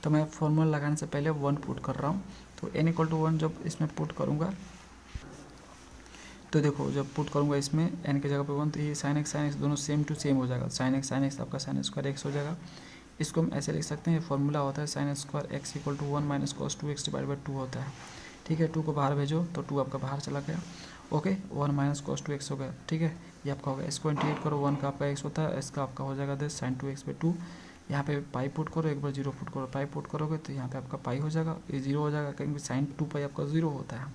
तो मैं फॉर्मूला लगाने से पहले 1 पुट कर रहा हूँ। तो n = 1 जब इसमें पुट करूँगा तो देखो जब पुट करूँगा इसमें n की जगह पे 1, तो ये sin x दोनों सेम टू सेम हो जाएगा। sin x आपका sin² x हो जाएगा। इसको हम ऐसे लिख सकते हैं, ये फॉर्मूला होता है sin² x = 1 - cos 2x divide by 2 होता है। ठीक है, 2 को बाहर भेजो तो 2 आपका बाहर चला गया। ओके, 1 - cos 2x हो गया। ठीक है, ये आपका हो गया। इसको इंटीग्रेट करो, 1 का आपका x होता है, इसका आपका हो जाएगा 10 sin 2x बाई 2। यहाँ पे पाई पुट करो, एक बार 0 पुट करो, पाई पुट करोगे तो यहाँ पे आपका पाई हो जाएगा, ये 0 हो जाएगा क्योंकि sin 2 पाई आपका 0 होता है।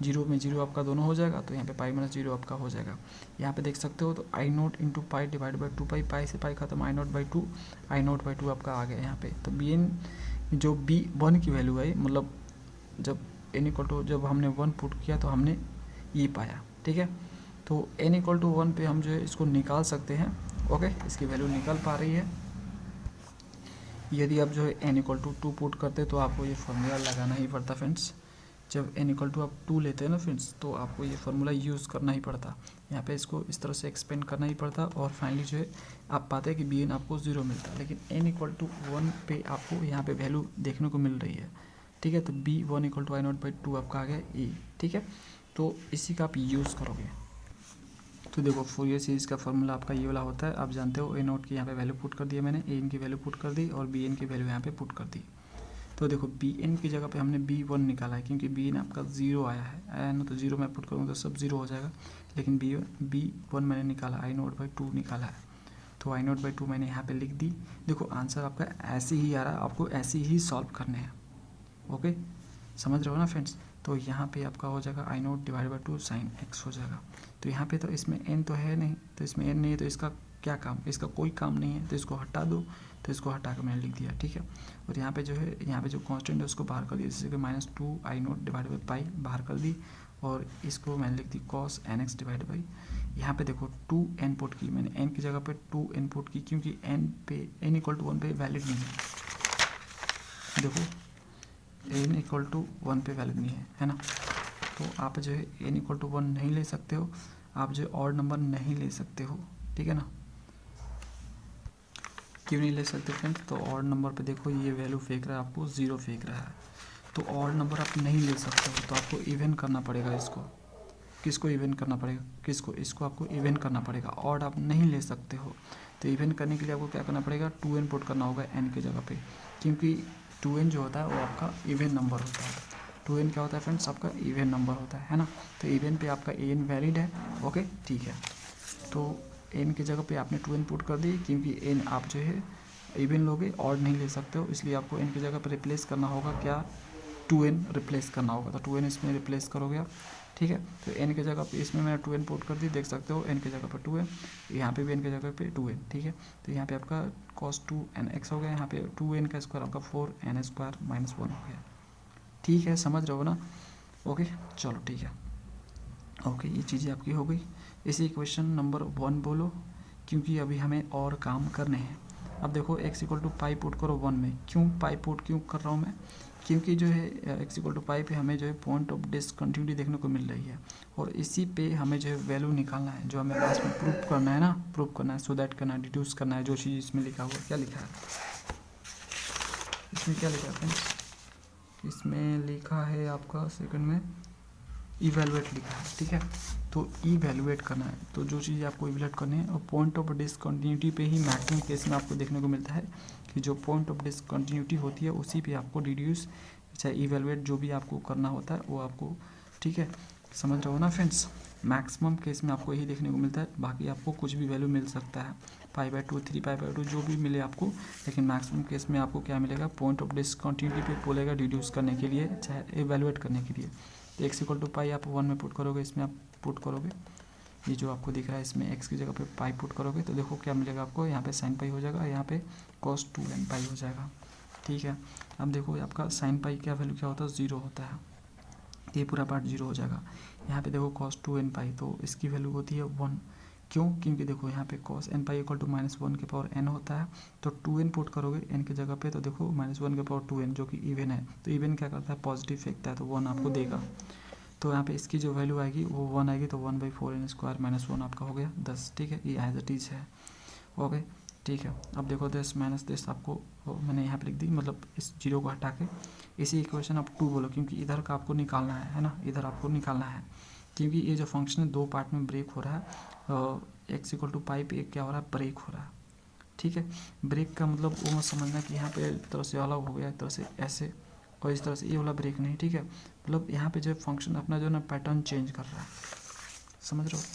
0 में 0 आपका दोनों हो जाएगा, तो यहाँ पे पाई - 0 आपका हो जाएगा। यहाँ पे देख सकते हो, तो I0 into pi divide by 2 पाई, पाई से पाई खत्म, I0/2 आपका आ गया यहाँ पे। तो bn जो b1 की वैल्यू है, मतलब जब n = जब हमने 1 पुट किया तो हमने ये पाया। ठीक है, तो n = 1 पे हम जो है इसको निकाल सकते हैं। ओके, इसकी वैल्यू निकल पा रही है। यदि आप जो है n = 2 पुट करते तो आपको ये फॉर्मूला लगाना ही पड़ता फ्रेंड्स। जब n = आप 2 लेते हैं ना फ्रेंड्स, तो आपको ये फार्मूला यूज़ करना ही पड़ता। यहाँ पे इसको इस तरह से एक्सपेंड करना ही पड़ता और फाइनली जो है आप पाते हैं कि bn आपको 0 मिलता। लेकिन n = 1 पे आपको यहाँ पे वैल्यू देखने को मिल रही है। ठीक है, तो b1 = I0/2 आपका आ गया e। ठीक है, तो इसी का आप यूज़ करोगे। तो देखो फोरियर सीरीज़ का फार्मूला आपका ये वाला होता है, आप जानते हो। A0 की यहाँ पे वैल्यू पुट कर दिया मैंने, an की वैल्यू पुट कर दी और bn की वैल्यू यहाँ पे पुट कर दी। तो देखो bn की जगह पे हमने b1 निकाला है, क्योंकि bn आपका 0 आया ना, तो 0 मैं पुट करूँगा तो सब 0 हो जाएगा। लेकिन b1 मैंने निकाला, I0/2 निकाला है, तो I0/2 मैंने यहाँ पे लिख दी। देखो आंसर आपका ऐसे ही आ रहा है, आपको ऐसे ही सॉल्व करने हैं। ओके, समझ रहे हो ना फ्रेंड्स। तो यहाँ पे आपका हो जाएगा I0 divide by 2 sin x हो जाएगा। तो यहाँ पे तो इसमें n तो है नहीं, तो इसमें n नहीं है, तो इसका क्या काम, इसका कोई काम नहीं है, तो इसको हटा दो। तो इसको हटा कर मैंने लिख दिया। ठीक है, और यहाँ पे जो है, यहाँ पे जो कांस्टेंट है उसको बाहर कर दिया, जैसे कि -2 I0 डिवाइड बाई पाई बाहर कर दी, और इसको मैंने लिख दी cos nx डिवाइड बाई, यहाँ पे देखो 2 n पुट की मैंने, n की जगह पे 2 n पुट की, क्योंकि n = 1 पे वैलिड नहीं है। देखो n = 1 पे वैलिड नहीं है ना। तो आप जो है n = 1 नहीं ले सकते हो, आप जो ऑड नंबर नहीं ले सकते हो। ठीक है ना, क्यों नहीं ले सकते फ्रेंड्स, तो ऑड नंबर पे देखो ये वैल्यू फेंक रहा है, आपको 0 फेंक रहा है, तो ऑड नंबर आप नहीं ले सकते हो। तो आपको इवन करना पड़ेगा इसको। किसको इवन करना पड़ेगा, किसको, इसको आपको इवन करना पड़ेगा, ऑड आप नहीं ले सकते हो। तो इवन करने के लिए आपको क्या करना पड़ेगा, 2n पुट करना होगा n की जगह पे, क्योंकि 2n जो होता है वो आपका इवन नंबर होता है। 2n क्या होता है फ्रेंड्स, आपका इवन नंबर होता है ना। तो इवन पे आपका an वैलिड है। ओके, ठीक है, तो n की जगह पे आपने 2n पुट कर दी, क्योंकि n आप जो है इवन लोगे, ऑड नहीं ले सकते हो, इसलिए आपको n की जगह पर रिप्लेस करना होगा क्या, 2n रिप्लेस करना होगा, तो 2n इसमें रिप्लेस करोगे आप, ठीक है। तो n की जगह पे इसमें मैंने 2n पुट कर दी, देख सकते हो n की जगह पर 2n, यहाँ पे भी n की जगह पे 2n, ठीक है। तो यहाँ पे आपका cos 2nx हो गया, यहाँ पे 2n का स्क्वायर आपका 4n स्क्वायर माइनस 1 हो गया, ठीक है, समझ रहे हो ना। ओके चलो ठीक है, ओके ये चीज़ें आपकी हो गई। इसी क्वेश्चन नंबर 1 बोलो, क्योंकि अभी हमें और काम करने हैं। अब देखो x equal to pi put करो 1 में, क्यों पाई पुट क्यों कर रहा हूँ मैं, क्योंकि जो है x इक्वल टू पाई पे हमें जो है पॉइंट ऑफ डिसकंटिन्यूटी देखने को मिल रही है, और इसी पे हमें जो है वैल्यू निकालना है, जो हमें लास्ट में प्रूफ करना है ना, प्रूफ करना है, सो दैट करना है, डिड्यूस करना है, जो चीज़ इसमें लिखा हुआ, क्या लिखा है इसमें, क्या लिखा है फ्रेंड्स, इसमें लिखा है आपका सेकंड में इवेलुएट लिखा है, ठीक है। तो इवेलुएट करना है, तो जो चीज़ आपको इवेलुएट करनी है, और पॉइंट ऑफ डिसकंटिन्यूटी पे ही मैक्सिमम केस में आपको देखने को मिलता है कि जो पॉइंट ऑफ डिसकंटिन्यूटी होती है उसी पे आपको डिड्यूस चाहे इवेलुएट जो भी आपको करना होता है वो आपको, ठीक है, समझ रहे हो ना फ्रेंड्स। मैक्सिमम केस में आपको यही देखने को मिलता है, बाकी आपको कुछ भी वैल्यू मिल सकता है, π/2 3π/2 जो भी मिले आपको, लेकिन मैक्सिमम केस में आपको क्या मिलेगा, पॉइंट ऑफ डिसकंटिन्यूटी पे बोलेगा डिड्यूस करने के लिए, चाहे इवेलुएट करने के लिए। तो x इक्वल टू पाई आप 1 में पुट करोगे, इसमें आप पुट करोगे, ये जो आपको दिख रहा है इसमें x की जगह पे पाई पुट करोगे, तो देखो क्या मिलेगा आपको, यहाँ पे sin पाई हो जाएगा, यहाँ पे cos 2n पाई हो जाएगा, ठीक है। अब देखो आपका sin पाई क्या वैल्यू क्या होता है, 0 होता है, ये पूरा पार्ट 0 हो जाएगा। यहाँ पे देखो cos 2n पाई, तो इसकी वैल्यू होती है 1, क्यों, क्योंकि देखो यहाँ पे cos n pi equal to -1 के पावर n होता है, तो 2n पुट करोगे n की जगह पे, तो देखो -1 के पावर 2n जो कि इवन है, तो इवन क्या करता है, पॉजिटिव फेंकता है, तो 1 आपको देगा। तो यहाँ पे इसकी जो वैल्यू आएगी वो 1 आएगी, तो 1/4n स्क्वायर माइनस 1 आपका हो गया 10, ठीक है, ये एज इट इज है, ओके ठीक है। अब देखो 10 माइनस 10 आपको मैंने यहाँ पे लिख दी, मतलब इस जीरो को हटा के इसी इक्वेशन आप 2 बोलो, क्योंकि इधर का आपको निकालना है ना, इधर आपको निकालना है, क्योंकि ये जो फंक्शन है 2 पार्ट में ब्रेक हो रहा है, x इक्वल टू पाई पे क्या हो रहा है, ब्रेक हो रहा है, ठीक है। ब्रेक का मतलब वो मत समझना कि यहाँ पे एक तरह से अलग हो गया, एक तरह से ऐसे, और इस तरह से ये वाला ब्रेक नहीं, ठीक है। मतलब यहाँ पे जो फंक्शन अपना जो ना पैटर्न चेंज कर रहा है, समझ रहे हो।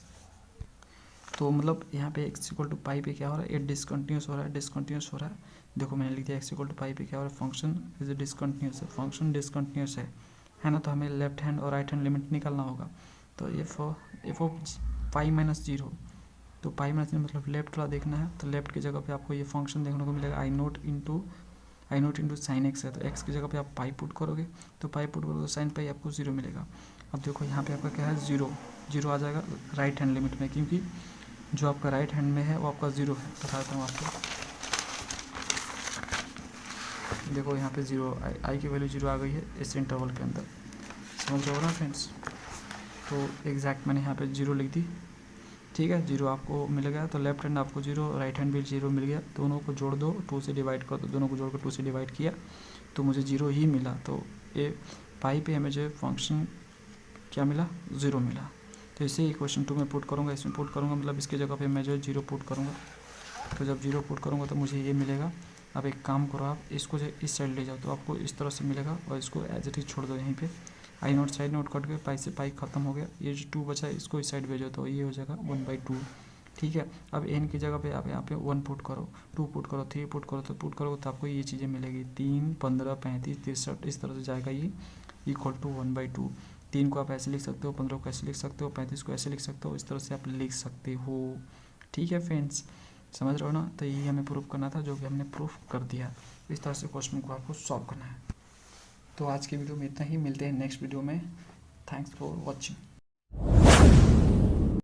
तो मतलब यहाँ पे x इक्वल टू पाई पे क्या हो रहा है, ये डिसकंटिन्यूस हो रहा है, डिसकंटिन्यूस हो रहा है, देखो मैंने लिख दिया x इक्वल टू पाई पे क्या हो रहा है, फंक्शन इज डिसकंटिन्यूस है, फंक्शन डिसकंटिन्यूस है ना, तो हमें लेफ्ट हैंड और राइट हैंड लिमिट निकालना होगा। तो एफ ऑफ पाई माइनस 0, तो पाई माइनस 0 मतलब लेफ्ट वाला देखना है, तो लेफ्ट की जगह पे आपको ये फंक्शन देखने को मिलेगा आई नोट इंटू साइन एक्स है, तो एक्स की जगह पे आप पाई पुट करोगे, तो पाई पुट करोगे तो साइन पाई आपको 0 मिलेगा। अब देखो यहाँ पे आपका क्या है, 0 आ जाएगा राइट हैंड लिमिट में, क्योंकि जो आपका राइट हैंड में है वो आपका 0 है, बताता हूँ आपको। देखो यहाँ पे 0 आई की वैल्यू 0 आ गई है इस इंटरवल के अंदर, समझ रहे हो ना फ्रेंड्स। तो एग्जैक्ट मैंने यहाँ पे 0 लिख दी, ठीक है, 0 आपको मिल गया, तो लेफ्ट हैंड आपको 0, राइट हैंड भी 0 मिल गया, दोनों को जोड़ दो, 2 से डिवाइड कर दो, दोनों को जोड़ कर 2 से डिवाइड किया तो मुझे 0 ही मिला। तो ये पाई पे हमें जो फंक्शन क्या मिला, 0 मिला। तो इसे इक्वेशन 2 में पुट करूँगा, इसमें पुट करूँगा, मतलब इसकी जगह पे मैं जो 0 पुट करूँगा, तो जब 0 पुट करूँगा तो मुझे ये मिलेगा। अब एक काम करो, आप इसको जो इस साइड ले जाओ तो आपको इस तरह से मिलेगा, और इसको एज इट इज छोड़ दो यहीं पे, आई नोट साइड नोट कट के पाई से पाई खत्म हो गया, ये जो 2 बचा है इसको इस साइड भेजो तो ये हो जाएगा 1/2, ठीक है। अब n की जगह पे आप यहाँ पे 1 पुट करो, 2 पुट करो, 3 पुट करो, तो पुट करो तो आपको ये चीज़ें मिलेगी, 3 15 35 63 इस तरह से जाएगा, ये इक्वल टू 1/2। 3 को आप ऐसे लिख सकते हो, 15 को ऐसे लिख सकते हो, 35 को ऐसे लिख सकते हो, इस तरह से आप लिख सकते हो, ठीक है फ्रेंड्स, समझ रहे हो ना। तो यही हमें प्रूफ करना था, जो कि हमने प्रूफ कर दिया। इस तरह से क्वेश्चन को आपको सॉल्व करना है। तो आज की वीडियो में इतना ही, मिलते हैं नेक्स्ट वीडियो में। Thanks for watching.